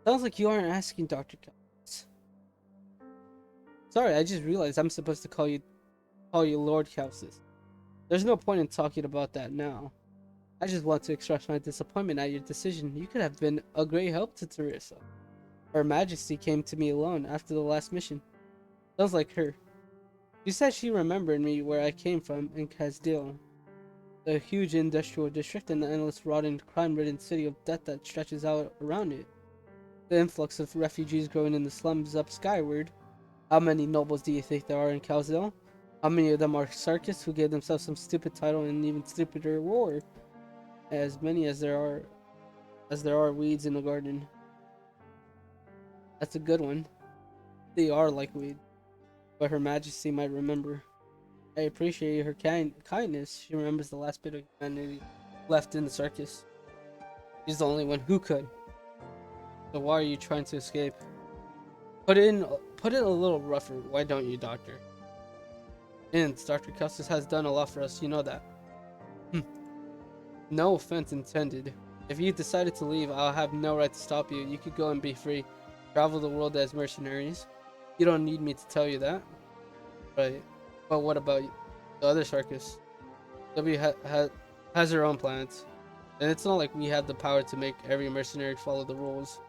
Sounds like you aren't asking Dr. Callis. Sorry, I just realized I'm supposed to call you Lord Calcis. There's no point in talking about that now. I just want to express my disappointment at your decision. You could have been a great help to Teresa. Her Majesty came to me alone after the last mission. Sounds like her. She said she remembered me where I came from in Kazdil, the huge industrial district and the endless rotten, crime-ridden city of death that stretches out around it. The influx of refugees growing in the slums up skyward. How many nobles do you think there are in Kazdil? How many of them are circus who gave themselves some stupid title and even stupider war? As many as there are weeds in the garden. That's a good one. They are like weeds. But Her Majesty might remember. I appreciate her kindness. She remembers the last bit of humanity left in the circus. She's the only one who could. So why are you trying to escape? Put it a little rougher. Why don't you, Doctor? And Dr. Custis has done a lot for us. You know that. No offense intended. If you decided to leave, I'll have no right to stop you. You could go and be free. Travel the world as mercenaries. You don't need me to tell you that. Right. But what about the other circus? W has her own plans. And it's not like we have the power to make every mercenary follow the rules.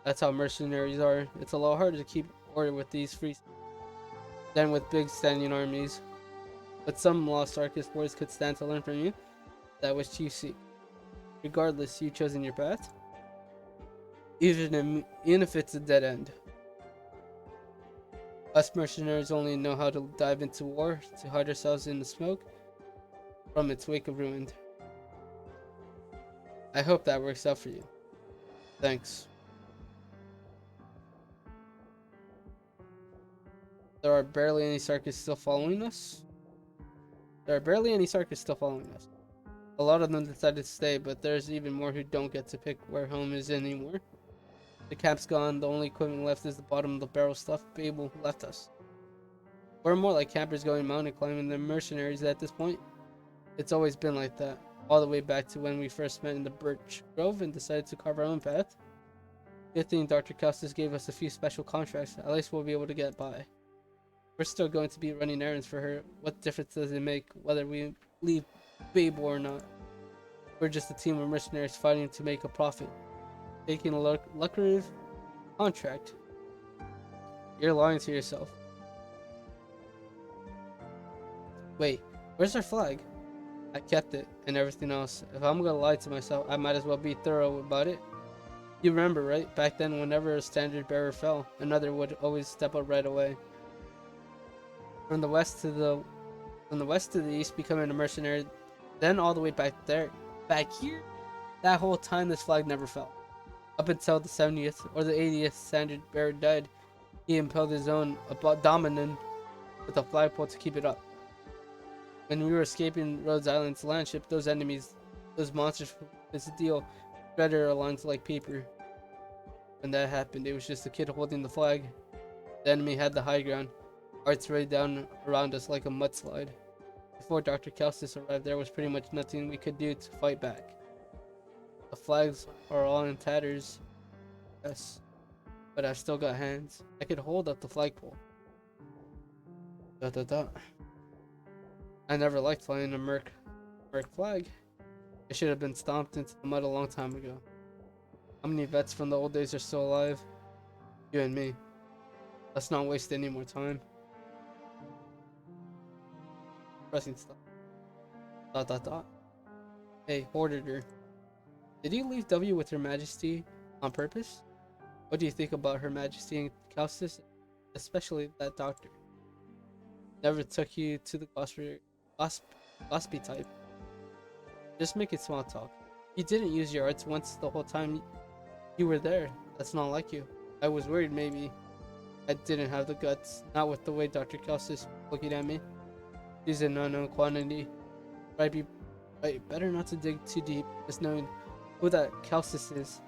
That's how mercenaries are. It's a lot harder to keep order with these free. than with big standing armies. But some lost Arcus boys could stand to learn from you that which you seek. Regardless, you've chosen your path, even if it's a dead end. Us mercenaries only know how to dive into war to hide ourselves in the smoke from its wake of ruin. I hope that works out for you. Thanks. There are barely any Sarkis still following us. A lot of them decided to stay, but there's even more who don't get to pick where home is anymore. The camp's gone, the only equipment left is the bottom of the barrel stuff Babel left us. We're more like campers going mountain climbing than mercenaries at this point. It's always been like that, all the way back to when we first met in the birch grove and decided to carve our own path. Good thing Dr. Costas gave us a few special contracts, at least we'll be able to get by. We're still going to be running errands for her. What difference does it make whether we leave Babel or not? We're just a team of mercenaries fighting to make a profit. Taking a lucrative contract. You're lying to yourself. Wait, where's our flag? I kept it and everything else. If I'm gonna lie to myself, I might as well be thorough about it. You remember, right? Back then, whenever a standard bearer fell, another would always step up right away. From the west to the east, becoming a mercenary, then all the way back here. That whole time, this flag never fell. Up until the 70th or the 80th standard bearer died, he impelled his own dominant with a flagpole to keep it up. When we were escaping Rhodes Island's landship, those monsters from this deal shredded our lines like paper. When that happened, it was just a kid holding the flag. The enemy had the high ground. Arts rained down around us like a mudslide. Before Dr. Calstis arrived, there was pretty much nothing we could do to fight back. The flags are all in tatters, yes, but I've still got hands. I could hold up the flagpole. I never liked flying a merc flag. It should have been stomped into the mud a long time ago. How many vets from the old days are still alive? You and me. Let's not waste any more time. Pressing stop. Hey, Horditor. Did you leave W with Her Majesty on purpose? What do you think about Her Majesty and Calstis, especially that doctor? Never took you to the gospy type. Just make it small talk. You didn't use your arts once the whole time you were there. That's not like you. I was worried maybe I didn't have the guts. Not with the way Dr. Calstis was looking at me. She's an unknown quantity. Right, better not to dig too deep, just knowing who that Calstis is.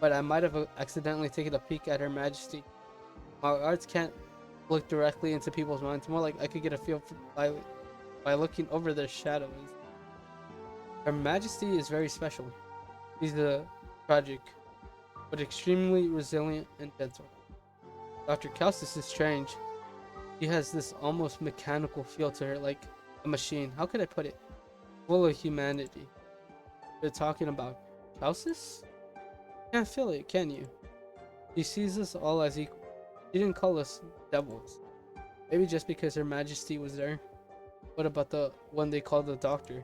But I might have accidentally taken a peek at Her Majesty. My arts can't look directly into people's minds. More like I could get a feel by looking over their shadows. Her Majesty is very special. She's tragic, but extremely resilient and gentle. Dr. Calstis is strange. She has this almost mechanical feel to her, like a machine. How could I put it? Full of humanity. You're talking about Calstis? Can't feel it, can you? She sees us all as equal. She didn't call us devils. Maybe just because Her Majesty was there. What about the one they call the Doctor?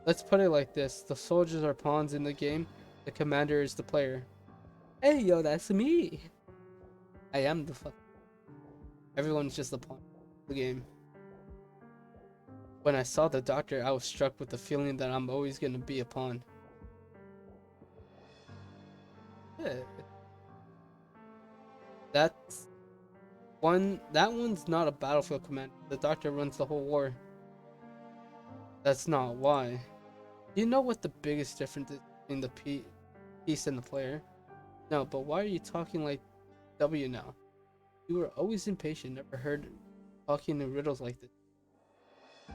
Let's put it like this. The soldiers are pawns in the game. The commander is the player. Hey yo, that's me. I am the fuck. Everyone's just a pawn in the game. When I saw the Doctor, I was struck with the feeling that I'm always gonna be a pawn. Yeah. That one's not a battlefield commander. The Doctor runs the whole war. That's not why. You know what the biggest difference is between the piece and the player? No, but why are you talking like W now? You were always impatient, never heard talking in riddles like this.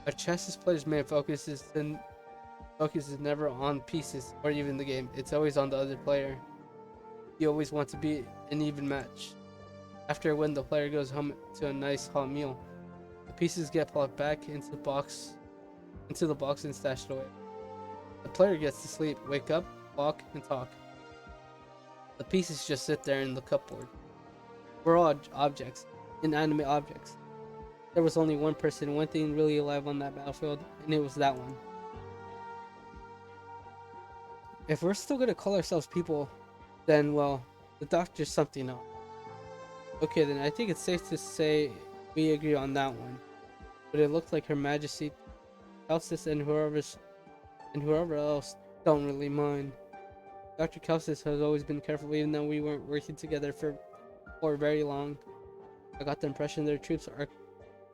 A chess player's main focus is never on pieces or even the game. It's always on the other player. You always want to be an even match. After a win, the player goes home to a nice hot meal. The pieces get plugged back into the box and stashed away. The player gets to sleep, wake up, walk, and talk. The pieces just sit there in the cupboard. We're all objects, inanimate objects. There was only one person, one thing really alive on that battlefield, and it was that one. If we're still gonna call ourselves people, then, well, the doctor's something else. Okay, then I think it's safe to say we agree on that one. But it looked like Her Majesty, Calcis, and whoever else don't really mind. Dr. Calcis has always been careful, even though we weren't working together for very long. I got the impression their troops are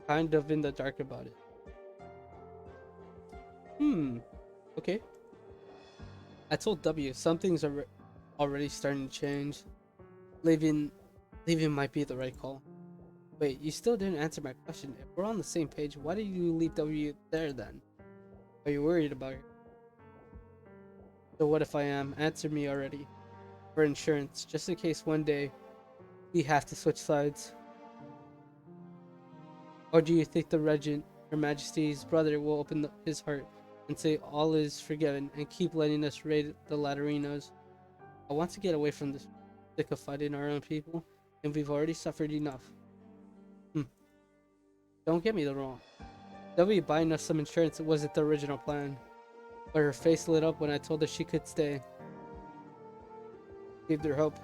kind of in the dark about it. Okay. I told W some things are already starting to change. Leaving, leaving might be the right call. Wait, you still didn't answer my question. If we're on the same page, why did you leave W there then? Are you worried about her? So what if I am? Answer me already. For insurance, just in case one day we have to switch sides. Or do you think the regent, Her Majesty's brother, will open his heart and say all is forgiven and keep letting us raid the Laterinos? I want to get away from this sick of fighting our own people, and we've already suffered enough. Don't get me the wrong. W buying us some insurance wasn't the original plan, but her face lit up when I told her she could stay. Gave her hope.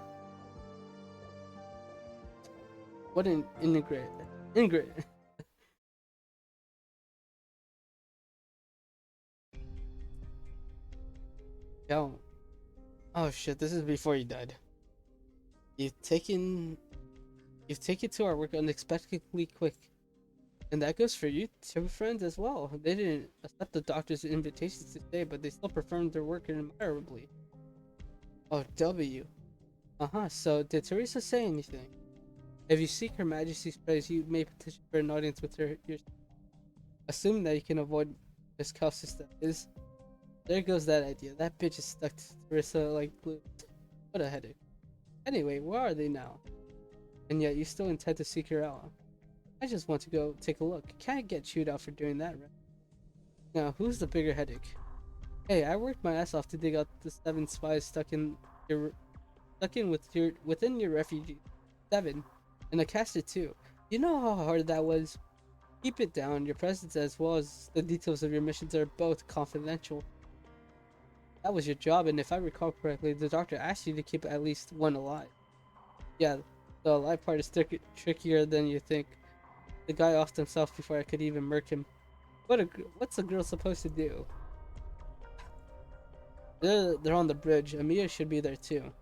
What an ingrate. Yo. Oh shit, this is before you died. You've taken to our work unexpectedly quick. And that goes for you two friends as well. They didn't accept the doctor's invitations to stay, but they still performed their work admirably. Oh, W. So did Teresa say anything? If you seek Her Majesty's praise, you may petition for an audience with her. Assuming that you can avoid this Calcis that is. There goes that idea. That bitch is stuck to Teresa like glue. What a headache. Anyway, where are they now? And yet you still intend to seek her out. I just want to go take a look. Can't get chewed out for doing that, right? Now, who's the bigger headache? Hey, I worked my ass off to dig out the 7 spies within your refugee. 7. And I cast it too. You know how hard that was? Keep it down. Your presence as well as the details of your missions are both confidential. That was your job, and if I recall correctly, the doctor asked you to keep at least one alive. Yeah, the alive part is trickier than you think. The guy offed himself before I could even murk him. What's a girl supposed to do? They're on the bridge. Amia should be there too.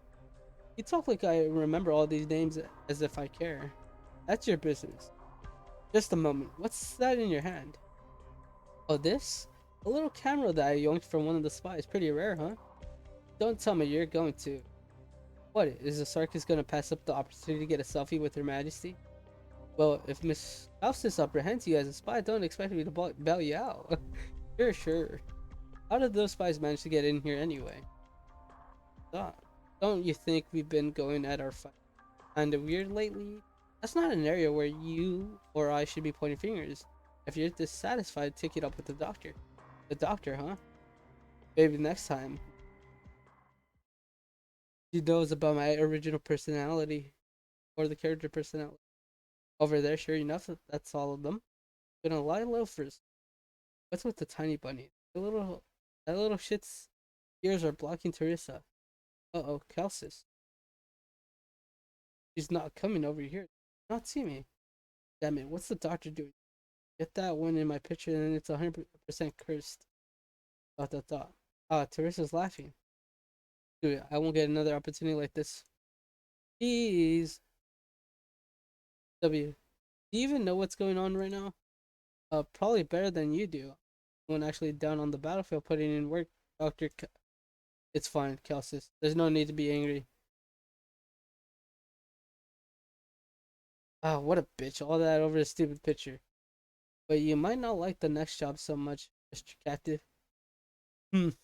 You talk like I remember all these names as if I care. That's your business. Just a moment. What's that in your hand? Oh, this? A little camera that I yoinked from one of the spies. Pretty rare, huh? Don't tell me you're going to. What, is the Sarkis gonna pass up the opportunity to get a selfie with Her Majesty? Well, if Miss Faustus apprehends you as a spy, don't expect me to bail you out. Sure. How did those spies manage to get in here anyway? Don't you think we've been going at our fight kinda weird lately? That's not an area where you or I should be pointing fingers. If you're dissatisfied, take it up with the doctor. The doctor, huh? Maybe next time. He knows about my original personality. Or the character personality. Over there, sure enough, that's all of them. Gonna lie low first. What's with the tiny bunny? That little shit's ears are blocking Teresa. Uh-oh, Calcis. She's not coming over here. Not see me. Damn it, what's the doctor doing? Get that one in my picture and it's 100% cursed. Dot. Ah, Teresa's laughing. Dude, I won't get another opportunity like this. Jeez. W, do you even know what's going on right now? Probably better than you do. When actually down on the battlefield putting in work, Doctor. It's fine, Calcis. There's no need to be angry. Ah, what a bitch. All that over a stupid picture. But you might not like the next job so much, Mr. Captive. Come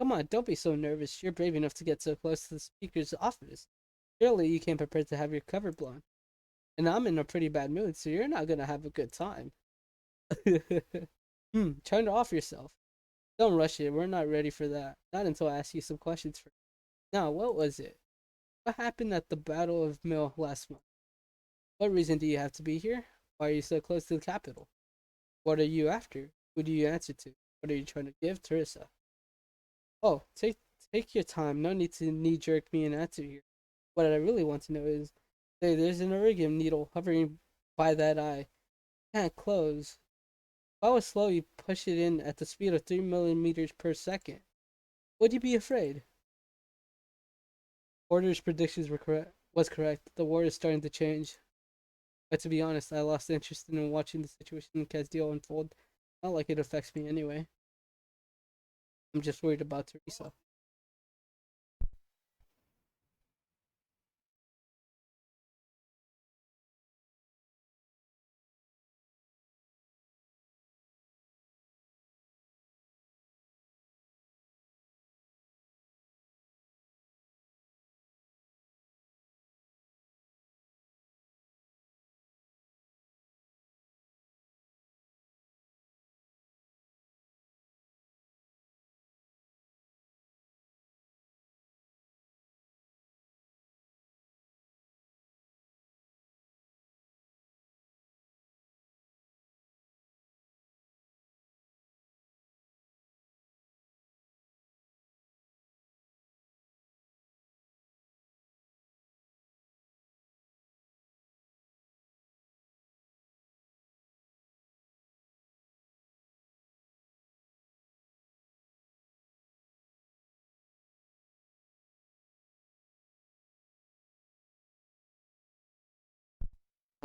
on, don't be so nervous. You're brave enough to get so close to the speaker's office. Surely you came prepared to have your cover blown. And I'm in a pretty bad mood, so you're not gonna have a good time. Trying to off yourself. Don't rush it. We're not ready for that. Not until I ask you some questions first. Now, what was it? What happened at the Battle of Mill last month? What reason do you have to be here? Why are you so close to the capital? What are you after? Who do you answer to? What are you trying to give, Teresa? Oh, take your time. No need to knee jerk me an answer here. What I really want to know is, say there's an origami needle hovering by that eye. Can't close. If I was slow, you push it in at the speed of 3 millimeters per second. Would you be afraid? Porter's predictions were correct. Was correct. The war is starting to change. But to be honest, I lost interest in watching the situation in Castillo unfold. Not like it affects me anyway. I'm just worried about Teresa.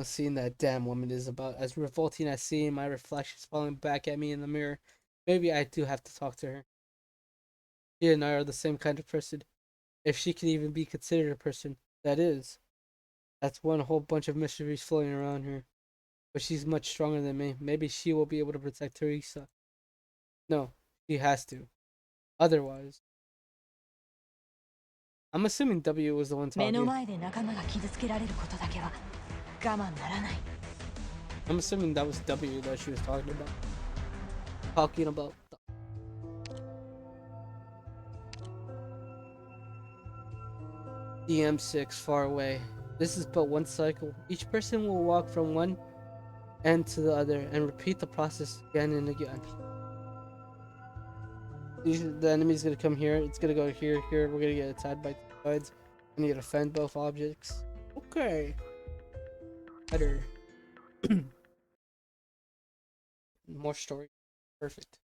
Seeing that damn woman is about as revolting as seeing my reflections falling back at me in the mirror. Maybe I do have to talk to her. She and I are the same kind of person. If she can even be considered a person, that is. That's one whole bunch of mysteries floating around her. But she's much stronger than me. Maybe she will be able to protect Teresa. No, she has to. Otherwise, I'm assuming W was the one 目の talking. 前で仲間が傷つけられることだけは我慢ならない。 I'm assuming that was W that she was talking about. Talking about. The M6 far away. This is but one cycle. Each person will walk from one end to the other and repeat the process again and again. The enemy's gonna come here. It's gonna go here, here. We're gonna get attacked by two sides. I need to defend both objects. Okay. Better. More story. Perfect.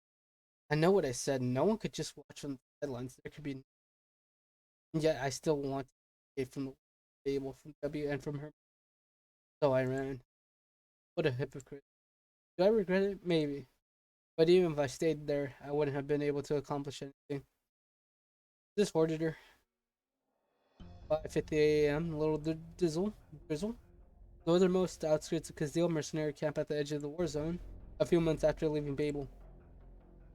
I know what I said. No one could just watch from the sidelines. There could be. And yet I still want to escape from the table, from W, and from her. So I ran. What a hypocrite. Do I regret it? Maybe. But even if I stayed there, I wouldn't have been able to accomplish anything. This auditor. 5:50 a.m. A little drizzle. Northernmost outskirts of Castile, mercenary camp at the edge of the war zone. A few months after leaving Babel.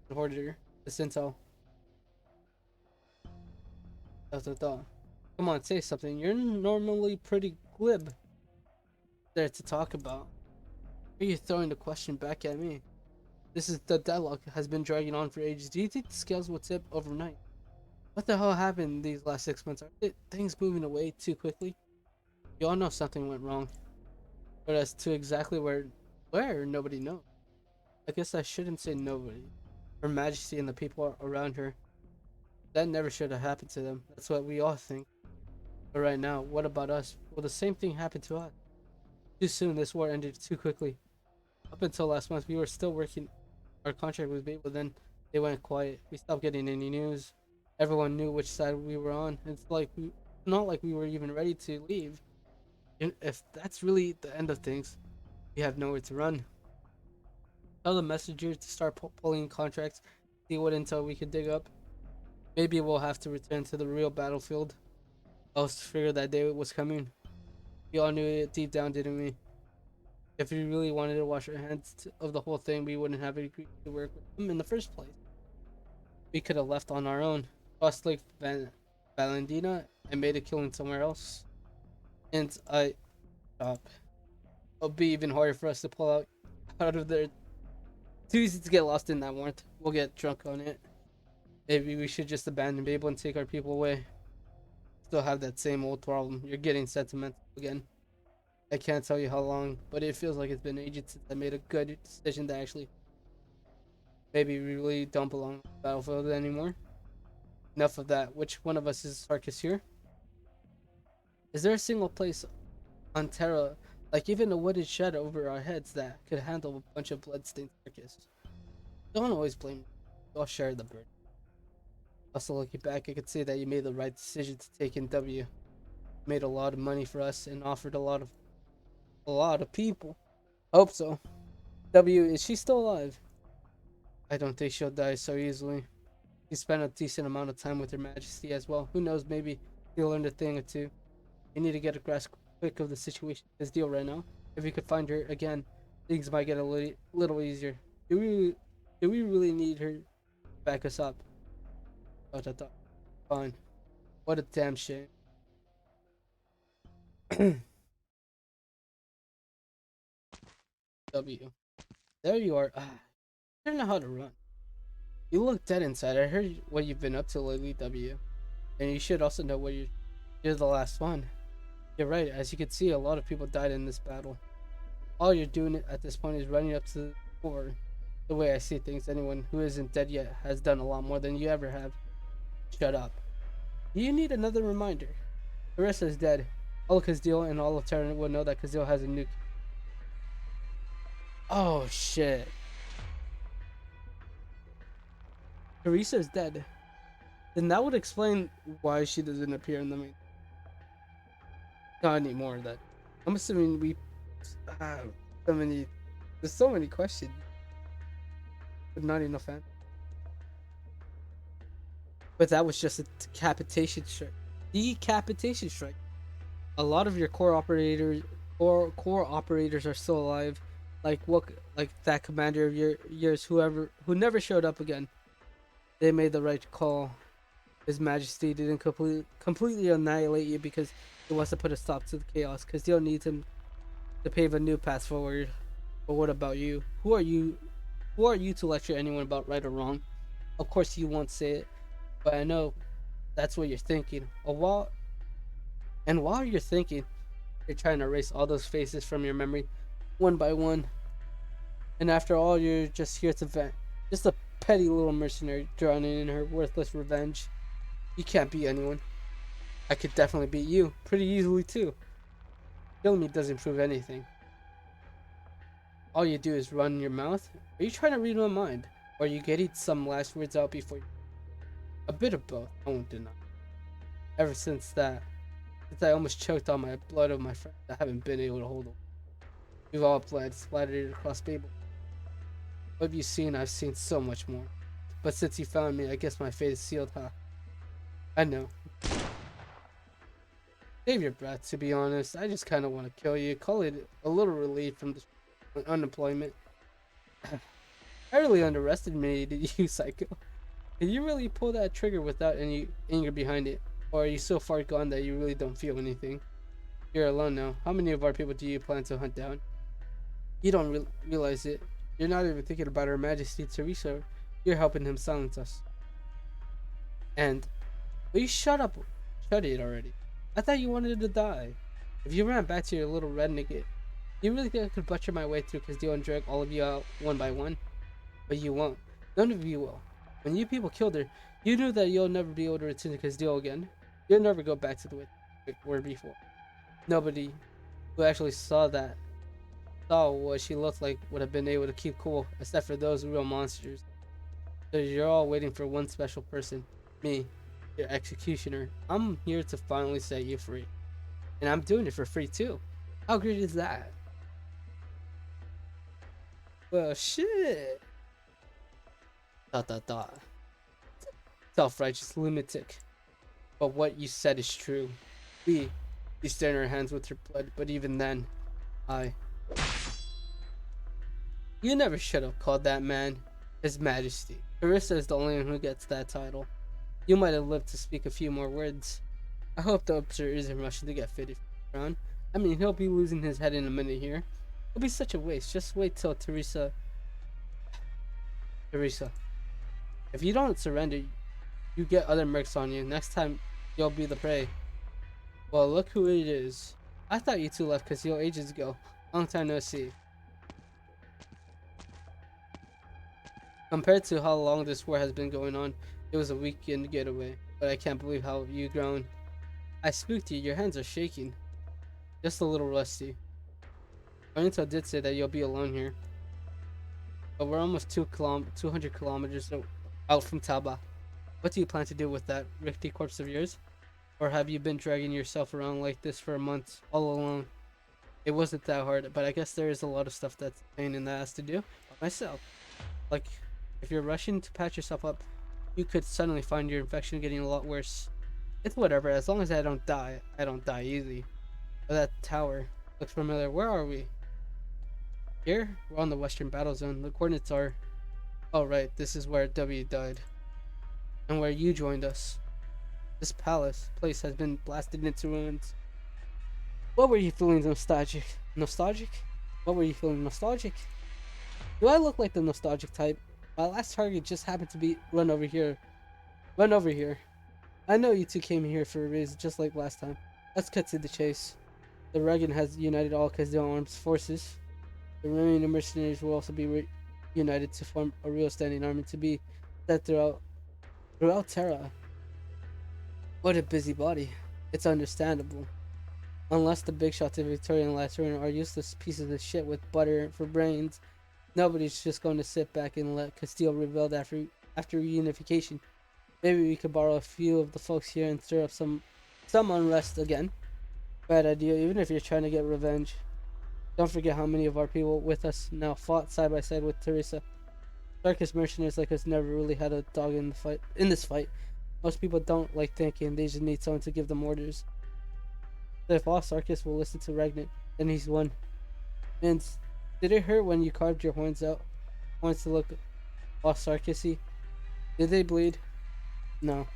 The auditor. The Sinto. Come on, say something. You're normally pretty glib there to talk about. Why are you throwing the question back at me? This is the dialogue has been dragging on for ages. Do you think the scales will tip overnight? What the hell happened these last 6 months? Are things moving away too quickly? You all know something went wrong. But as to exactly where nobody knows. I guess I shouldn't say nobody. Her Majesty and the people around her. That never should have happened to them. That's what we all think. But right now, what about us? Will the same thing happen to us? Too soon, this war ended too quickly. Up until last month, we were still working our contract with Babel, then they went quiet. We stopped getting any news. Everyone knew which side we were on. Not like we were even ready to leave. If that's really the end of things, we have nowhere to run. Tell the messenger to start pulling contracts, see what intel we could dig up. Maybe we'll have to return to the real battlefield. I was figured that day was coming. We all knew it deep down, didn't we? If we really wanted to wash our hands of the whole thing, we wouldn't have agreed to work with them in the first place. We could have left on our own, crossed Lake Valentina, and made a killing somewhere else. And stop. It'll be even harder for us to pull out of there. Too easy to get lost in that warmth. We'll get drunk on it. Maybe we should just abandon Babel and take our people away. Still have that same old problem. You're getting sentimental again. I can't tell you how long, but it feels like it's been ages since I made a good decision that actually maybe we really don't belong on the battlefield anymore. Enough of that. Which one of us is Sarkis here? Is there a single place on Terra, like even a wooded shed over our heads, that could handle a bunch of bloodstained Sarkis? Don't always blame me. I'll share the burden. Also, looking back, I could say that you made the right decision to take in W. You made a lot of money for us and offered a lot of people. Hope so. W, is she still alive? I don't think she'll die so easily. She spent a decent amount of time with Her Majesty as well. Who knows, maybe she'll learn a thing or two. You need to get a grasp quick of the situation. This deal right now. If we could find her again, things might get a little easier. Do we really need her to back us up? Thought. Fine. What a damn shame. W. There you are. I don't know how to run. You look dead inside. I heard what you've been up to lately, W. And you should also know what you're the last one. You're right. As you can see, a lot of people died in this battle. All you're doing at this point is running up to the core. The way I see things, anyone who isn't dead yet has done a lot more than you ever have. Shut up. You need another reminder. Carissa is dead. All of Kazdeel and all of Terran will know that Kazdeel has a nuke. Oh shit. Carissa is dead. Then that would explain why she doesn't appear in the main. Not anymore. That I'm assuming we have so many. There's so many questions, but not enough answers. But that was just a decapitation strike. Decapitation strike. A lot of your core operators are still alive. Like that commander of yours, who never showed up again. They made the right call. His Majesty didn't completely annihilate you because he wants to put a stop to the chaos. Because he'll need him to pave a new path forward. But what about you? Who are you? Who are you to lecture anyone about right or wrong? Of course you won't say it, but I know that's what you're thinking. While you're thinking, you're trying to erase all those faces from your memory, one by one. And after all, you're just here to vent. Just a petty little mercenary drowning in her worthless revenge. You can't beat anyone. I could definitely beat you, pretty easily too. Killing me doesn't prove anything. All you do is run your mouth. Are you trying to read my mind? Or are you getting some last words out before you... A bit of both, I won't deny. Ever since I almost choked on my blood of my friend, I haven't been able to hold it. We've all bled, splattered across Babel. What have you seen? I've seen so much more. But since you found me, I guess my fate is sealed, huh? I know. Save your breath, to be honest. I just kind of want to kill you. Call it a little relief from this unemployment. I really underestimated you, Psycho. Can you really pull that trigger without any anger behind it? Or are you so far gone that you really don't feel anything? You're alone now. How many of our people do you plan to hunt down? You don't realize it. You're not even thinking about Her Majesty Teresa. You're helping him silence us. And... will you shut up? Shut it already. I thought you wanted to die. If you ran back to your little red nigga, you really think I could butcher my way through Kazdeel and drag all of you out one by one? But you won't. None of you will. When you people killed her, you knew that you'll never be able to return to Kazdeel again. You'll never go back to the way you were before. Nobody who actually saw what she looked like would have been able to keep cool, except for those real monsters. So you're all waiting for one special person. Me, your executioner. I'm here to finally set you free. And I'm doing it for free too. How great is that? Well, shit. ... Self-righteous lunatic. But what you said is true. We stained our hands with her blood, but even then, You never should have called that man His Majesty. Carissa is the only one who gets that title. You might have lived to speak a few more words. I hope the Observer isn't rushing to get fitted for the crown. I mean, he'll be losing his head in a minute here. It'll be such a waste. Just wait till Teresa, if you don't surrender, you get other mercs on you. Next time, you'll be the prey. Well, look who it is. I thought you two left Castillo ages ago. Long time no see. Compared to how long this war has been going on, it was a weekend getaway. But I can't believe how you've grown. I spooked you. Your hands are shaking. Just a little rusty. Arnito did say that you'll be alone here. But we're almost 200 kilometers out from Taba. What do you plan to do with that rickety corpse of yours? Or have you been dragging yourself around like this for months, all alone? It wasn't that hard, but I guess there is a lot of stuff that's a pain in the ass to do by myself. Like, if you're rushing to patch yourself up, you could suddenly find your infection getting a lot worse. It's whatever, as long as I don't die easy. But that tower looks familiar. Where are we? Here? We're on the western battle zone. The coordinates are... Oh right, this is where W died. And where you joined us. This place has been blasted into ruins. What were you feeling nostalgic? Nostalgic? What were you feeling nostalgic? Do I look like the nostalgic type? My last target just happened to be run over here. Run over here. I know you two came here for a reason, just like last time. Let's cut to the chase. The Reagan has united all Castillo armed forces. The remaining mercenaries will also be united to form a real standing army to be set throughout Terra. What a busybody. It's understandable. Unless the big shots of Victoria and Laterne are useless pieces of shit with butter for brains, nobody's just going to sit back and let Castile rebuild after reunification. Maybe we could borrow a few of the folks here and stir up some unrest again. Bad idea, even if you're trying to get revenge. Don't forget how many of our people with us now fought side by side with Teresa. Darkest mercenaries like us never really had a dog in the fight. In this fight, most people don't like thinking. They just need someone to give them orders. So if all Sarkis will listen to Regnant, then he's won. And did it hurt when you carved your horns out? Horns to look all Sarkisy? Did they bleed? No.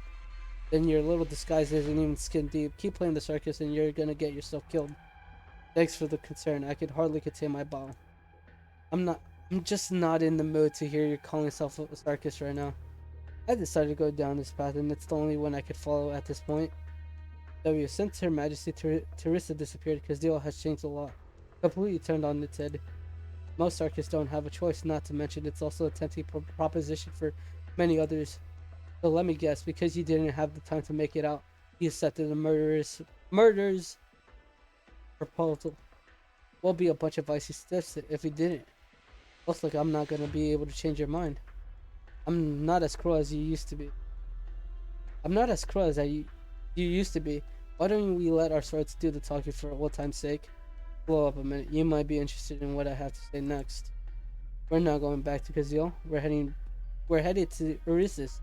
Then your little disguise isn't even skin deep. Keep playing the Sarkis and you're gonna get yourself killed. Thanks for the concern. I could hardly contain my bowel. I'm just not in the mood to hear you calling yourself a Sarkis right now. I decided to go down this path and it's the only one I could follow at this point. W. Since Her Majesty Teresa disappeared, Castillo has changed a lot. Completely turned on its head. Most Sarkis don't have a choice, not to mention it's also a tempting proposition for many others. So let me guess, because you didn't have the time to make it out, you accepted the murderer's proposal. We'll be a bunch of icy stiffs if we didn't. Looks like I'm not gonna be able to change your mind. I'm not as cruel as you used to be. I'm not as cruel as you used to be. Why don't we let our swords do the talking for old time's sake? Blow up a minute. You might be interested in what I have to say next. We're not going back to Kazil. We're headed to Orisis.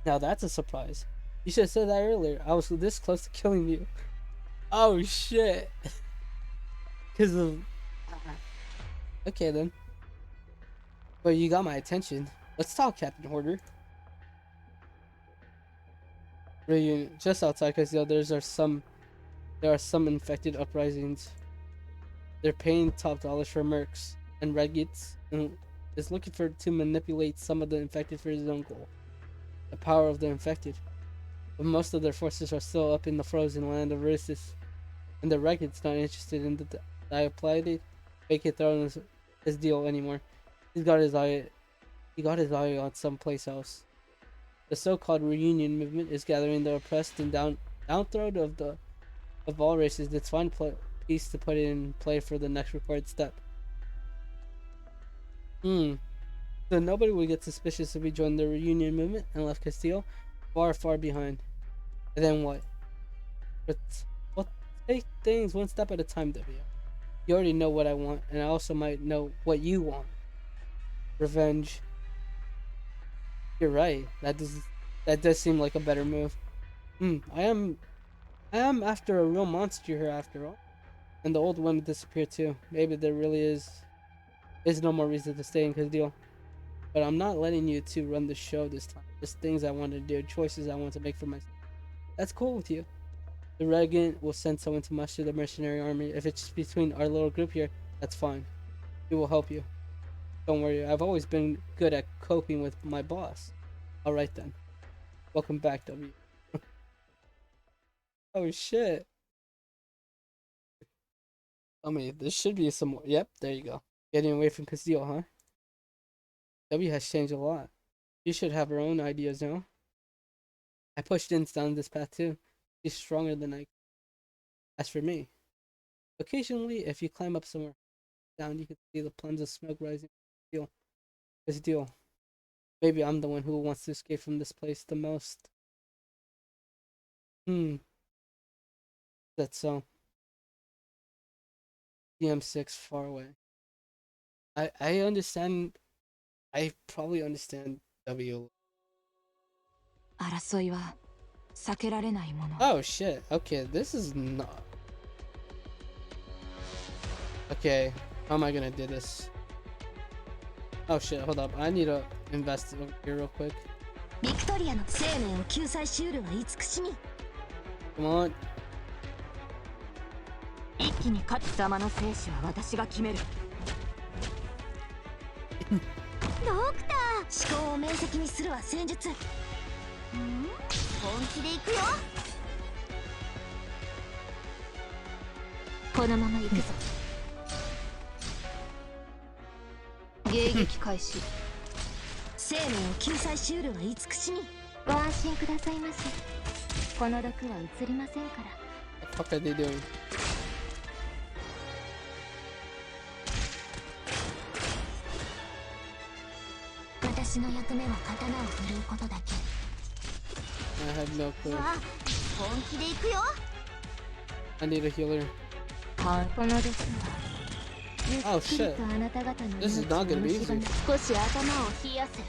Now that's a surprise. You should have said that earlier. I was this close to killing you. Oh shit. Cause of... Okay then. Well, you got my attention. Let's talk, Captain Hoarder. Reunion. Just outside Kazil, there are some infected uprisings. They're paying top dollars for mercs and Regites, and is looking to manipulate some of the infected for his own goal. The power of the infected. But most of their forces are still up in the frozen land of Risis, and the Regites not interested in the Diaplide vacant throne his deal anymore. He got his eye on someplace else. The so-called reunion movement is gathering the oppressed and downtrodden of all races. Let's find piece to put in play for the next required step. So nobody will get suspicious if we join the reunion movement and left Castillo far, far behind. And then what? But we'll take things one step at a time, W. You already know what I want, and I also might know what you want. Revenge. You're right. That does seem like a better move. I am after a real monster here after all. And the old one disappeared too. Maybe there really is no more reason to stay in Castillo. But I'm not letting you two run the show this time. Just things I want to do, choices I want to make for myself. That's cool with you. The Regent will send someone to muster the mercenary army. If it's between our little group here, that's fine. We will help you. Don't worry, I've always been good at coping with my boss. Alright then. Welcome back, W. Oh shit. I mean, there should be some more. Yep, there you go. Getting away from Castillo, huh? W has changed a lot. She should have her own ideas now. I pushed Ins down this path too. She's stronger than I. As for me, occasionally, if you climb up somewhere down, you can see the plumes of smoke rising. Deal. Maybe I'm the one who wants to escape from this place the most. That's so. DM6 far away. I understand. I probably understand W. 争いは避けられないもの。 Oh shit. Okay, this is not. Okay, how am I gonna do this? Oh shit, hold up. I need to invest over here real quick. ビクトリアの生命を救済しうるは慈しみ。 Come on. 一気に勝つ様の生死は私が決める。ドクター、思考を明晰にするは戦術。本気で行くよ。このまま行くぞ。迎撃開始。生命を救済しうるは慈しみ。ご安心くださいませ。この毒は移りませんから。 What the fuck are they doing? 私の役目は刀を振るうことだけ。 I have no clue. わあ、本気で行くよ。 I need a healer. この毒はゆっ Oh くり shit. とあなた方の This is 命を not gonna be 蝕む easy. 少し頭を冷やせ。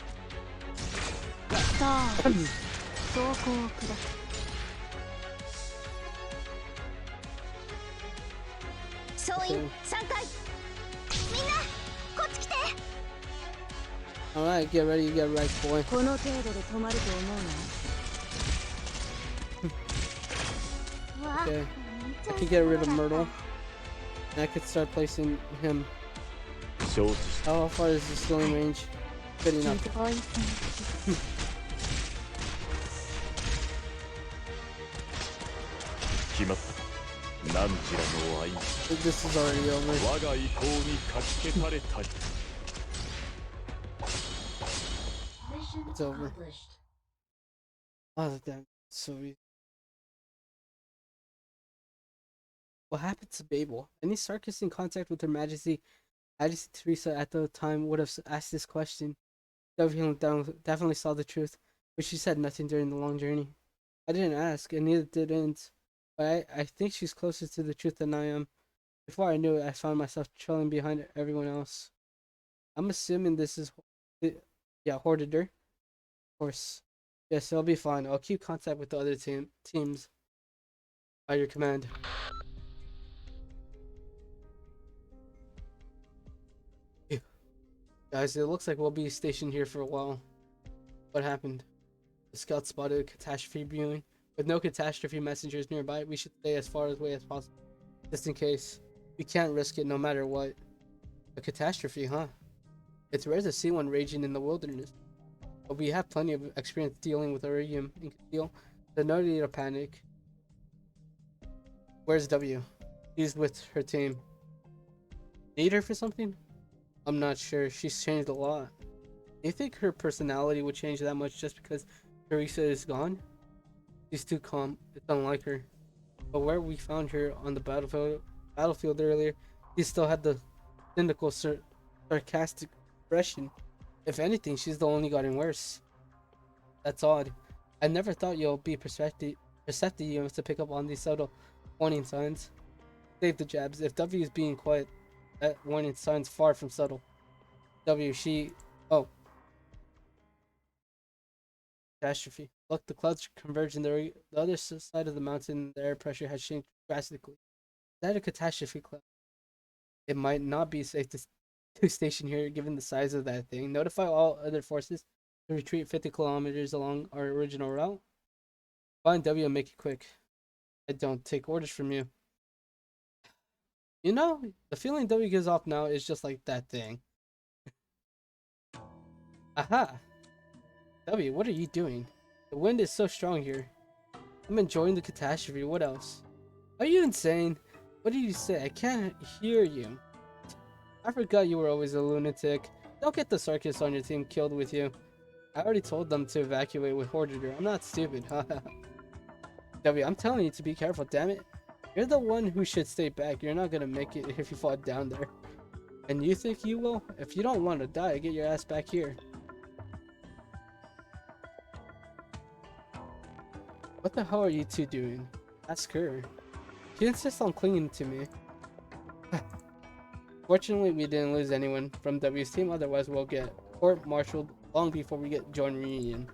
さあ、走行を下す。総員3回。みんなこっち来て。 Alright, get ready, get right, boy. この程度で止まると思うな。わあ、 Okay. I could get rid of Myrtle. And I could start placing him. 承知した How far is the skilling range? Good enough. おいしい。決まった何時らの愛 This is already over. 我が意向にかき消されたり It's over. Oh, damn. So easy. What happened to Babel? Any Sarkis in contact with Her Majesty Teresa at the time would have asked this question. Definitely saw the truth, but she said nothing during the long journey. I didn't ask, and neither did Int. But I think she's closer to the truth than I am. Before I knew it, I found myself trailing behind everyone else. I'm assuming this is, Hoarder. Of course. Yes, it'll be fine. I'll keep contact with the other teams. By your command. Guys, it looks like we'll be stationed here for a while. What happened? The scout spotted a catastrophe brewing. With no catastrophe messengers nearby, we should stay as far away as possible. Just in case. We can't risk it no matter what. A catastrophe, huh? It's rare to see one raging in the wilderness. But we have plenty of experience dealing with Iridium and Castile. So no need to panic. Where's W? She's with her team. Need her for something? I'm not sure. She's changed a lot. Do you think her personality would change that much just because Teresa is gone? She's too calm. It's unlike her. But where we found her on the battlefield earlier, she still had the cynical, sarcastic expression. If anything, she's only gotten worse. That's odd. I never thought you'll be perceptive enough to pick up on these subtle warning signs. Save the jabs. If W is being quiet, that warning sign's far from subtle. W, oh. Catastrophe. Look, the clouds converge in the other side of the mountain. The air pressure has changed drastically. Is that a catastrophe cloud? It might not be safe to station here given the size of that thing. Notify all other forces to retreat 50 kilometers along our original route. Find W and make it quick. I don't take orders from you. You know, the feeling W gives off now is just like that thing. Aha! W, what are you doing? The wind is so strong here. I'm enjoying the catastrophe. What else? Are you insane? What did you say? I can't hear you. I forgot you were always a lunatic. Don't get the circus on your team killed with you. I already told them to evacuate with Horderer. I'm not stupid. W, I'm telling you to be careful, damn it. You're the one who should stay back. You're not gonna make it if you fall down there. And you think you will? If you don't want to die, get your ass back here. What the hell are you two doing? Ask her. She insists on clinging to me. Fortunately, we didn't lose anyone from W's team, otherwise we'll get court-martialed long before we get joint reunion.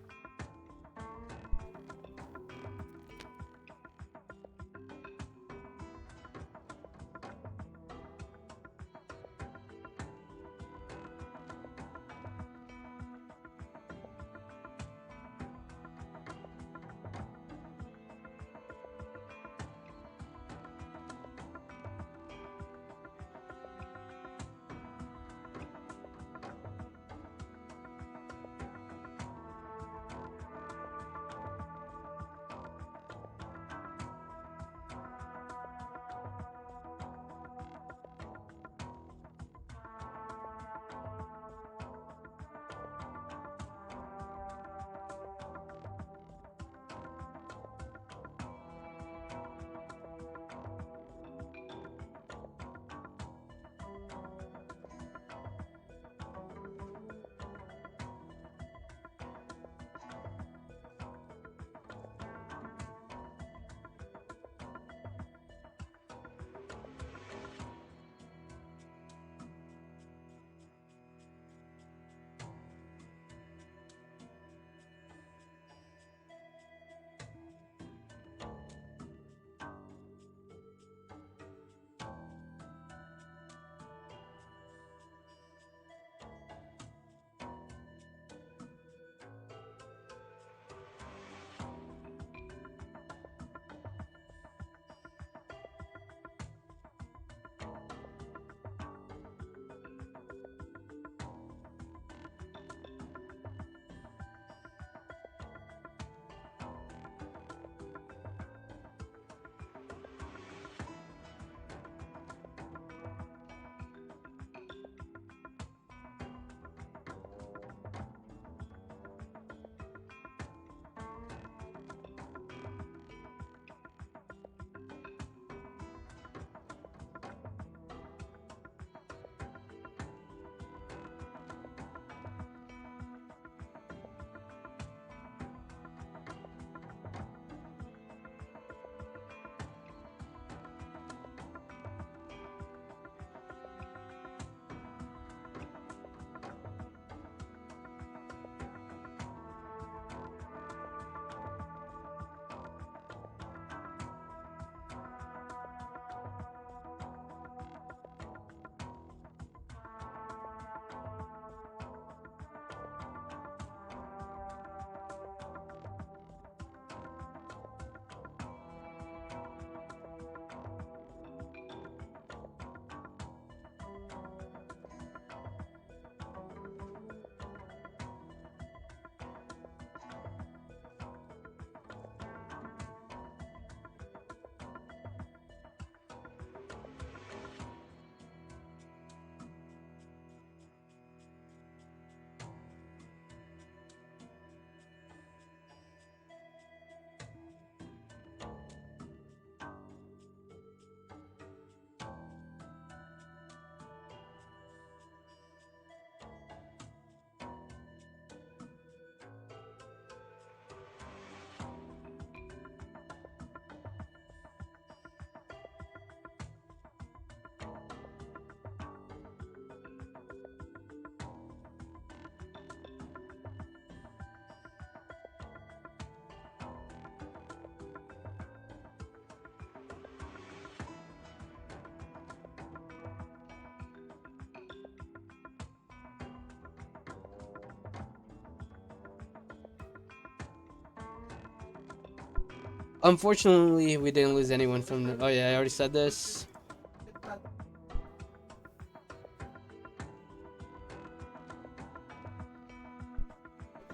Unfortunately, we didn't lose anyone from the... Oh yeah, I already said this.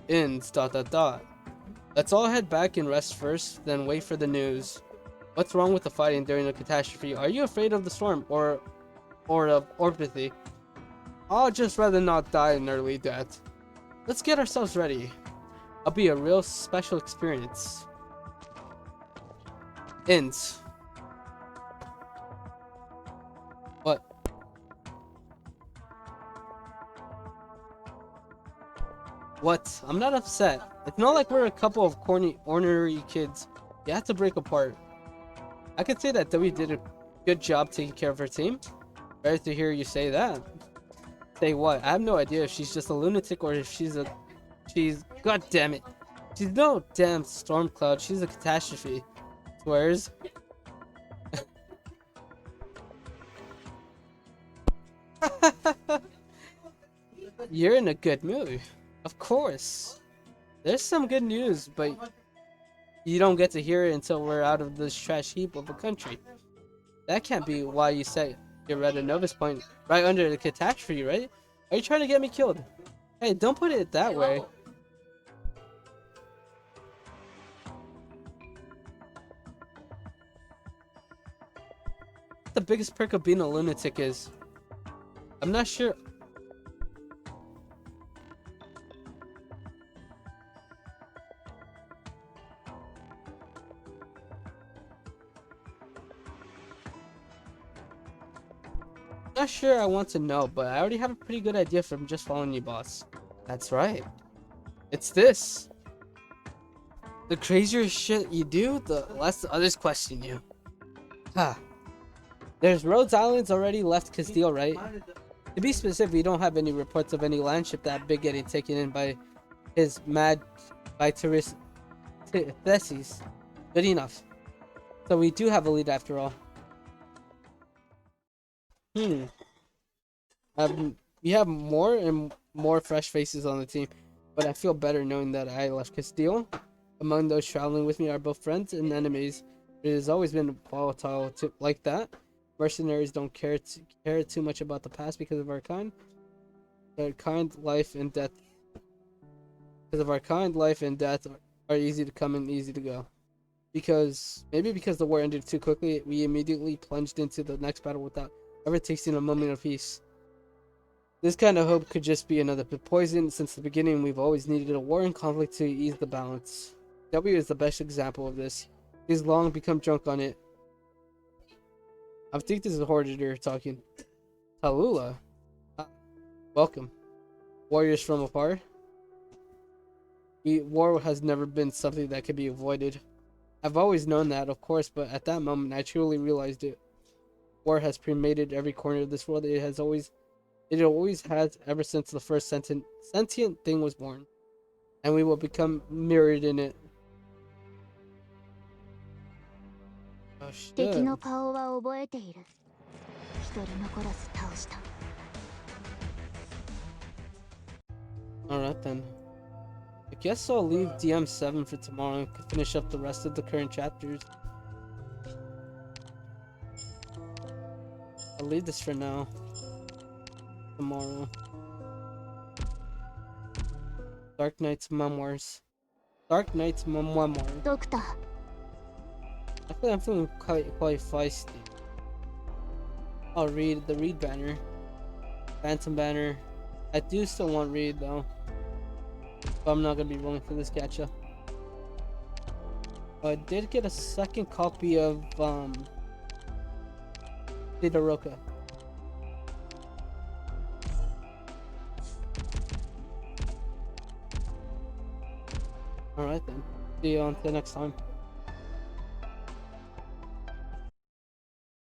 Ins ... Let's all head back and rest first, then wait for the news. What's wrong with the fighting during a catastrophe? Are you afraid of the storm or of orpathy? I'll just rather not die an early death. Let's get ourselves ready. It'll be a real special experience. Ends. What? What? I'm not upset. It's not like we're a couple of corny, ornery kids. You have to break apart. I could say that W did a good job taking care of her team. Better to hear you say that. Say what? I have no idea if she's just a lunatic or if she's god damn it. She's no damn storm cloud, she's a catastrophe. Swears. You're in a good mood. Of course. There's some good news, but you don't get to hear it until we're out of this trash heap of a country. That can't be why you say you're at a Novus point right under the catastrophe, right? Are you trying to get me killed? Hey, don't put it that way. What the biggest perk of being a lunatic is? I'm not sure. Not sure I want to know, but I already have a pretty good idea from just following you, boss. That's right. It's this. The crazier shit you do, the less the others question you. Ha. There's Rhodes Island's already left Castile, right? To be specific, we don't have any reports of any landship that big getting taken in by his mad by tourist Theses. Good enough. So we do have a lead after all. We have more and more fresh faces on the team, but I feel better knowing that I left Castile. Among those traveling with me are both friends and enemies. It has always been volatile like that. Mercenaries don't care too much about the past because of our kind. Their kind life and death. Because of our kind life and death are easy to come and easy to go. Because the war ended too quickly, we immediately plunged into the next battle without ever tasting a moment of peace. This kind of hope could just be another poison. Since the beginning, we've always needed a war and conflict to ease the balance. W is the best example of this. He's long become drunk on it. I think this is Horditor talking. Tallulah. Welcome. Warriors from afar. War has never been something that could be avoided. I've always known that, of course, but at that moment, I truly realized it. War has permeated every corner of this world. It always has ever since the first sentient thing was born. And we will become mirrored in it. Oh shit. 敵の顔は覚えている。一人残らず倒した。Alright then. I guess I'll leave DM7 for tomorrow and finish up the rest of the current chapters. I'll leave this for now. Tomorrow. Darknights Memoirs. Darknights Memoir. ドクター、 I'm feeling quite feisty. I'll read the Reed banner. Phantom banner. I do still want Reed though. But I'm not gonna be rolling for this gacha. I did get a second copy of Todoroki. Alright then. See you until next time.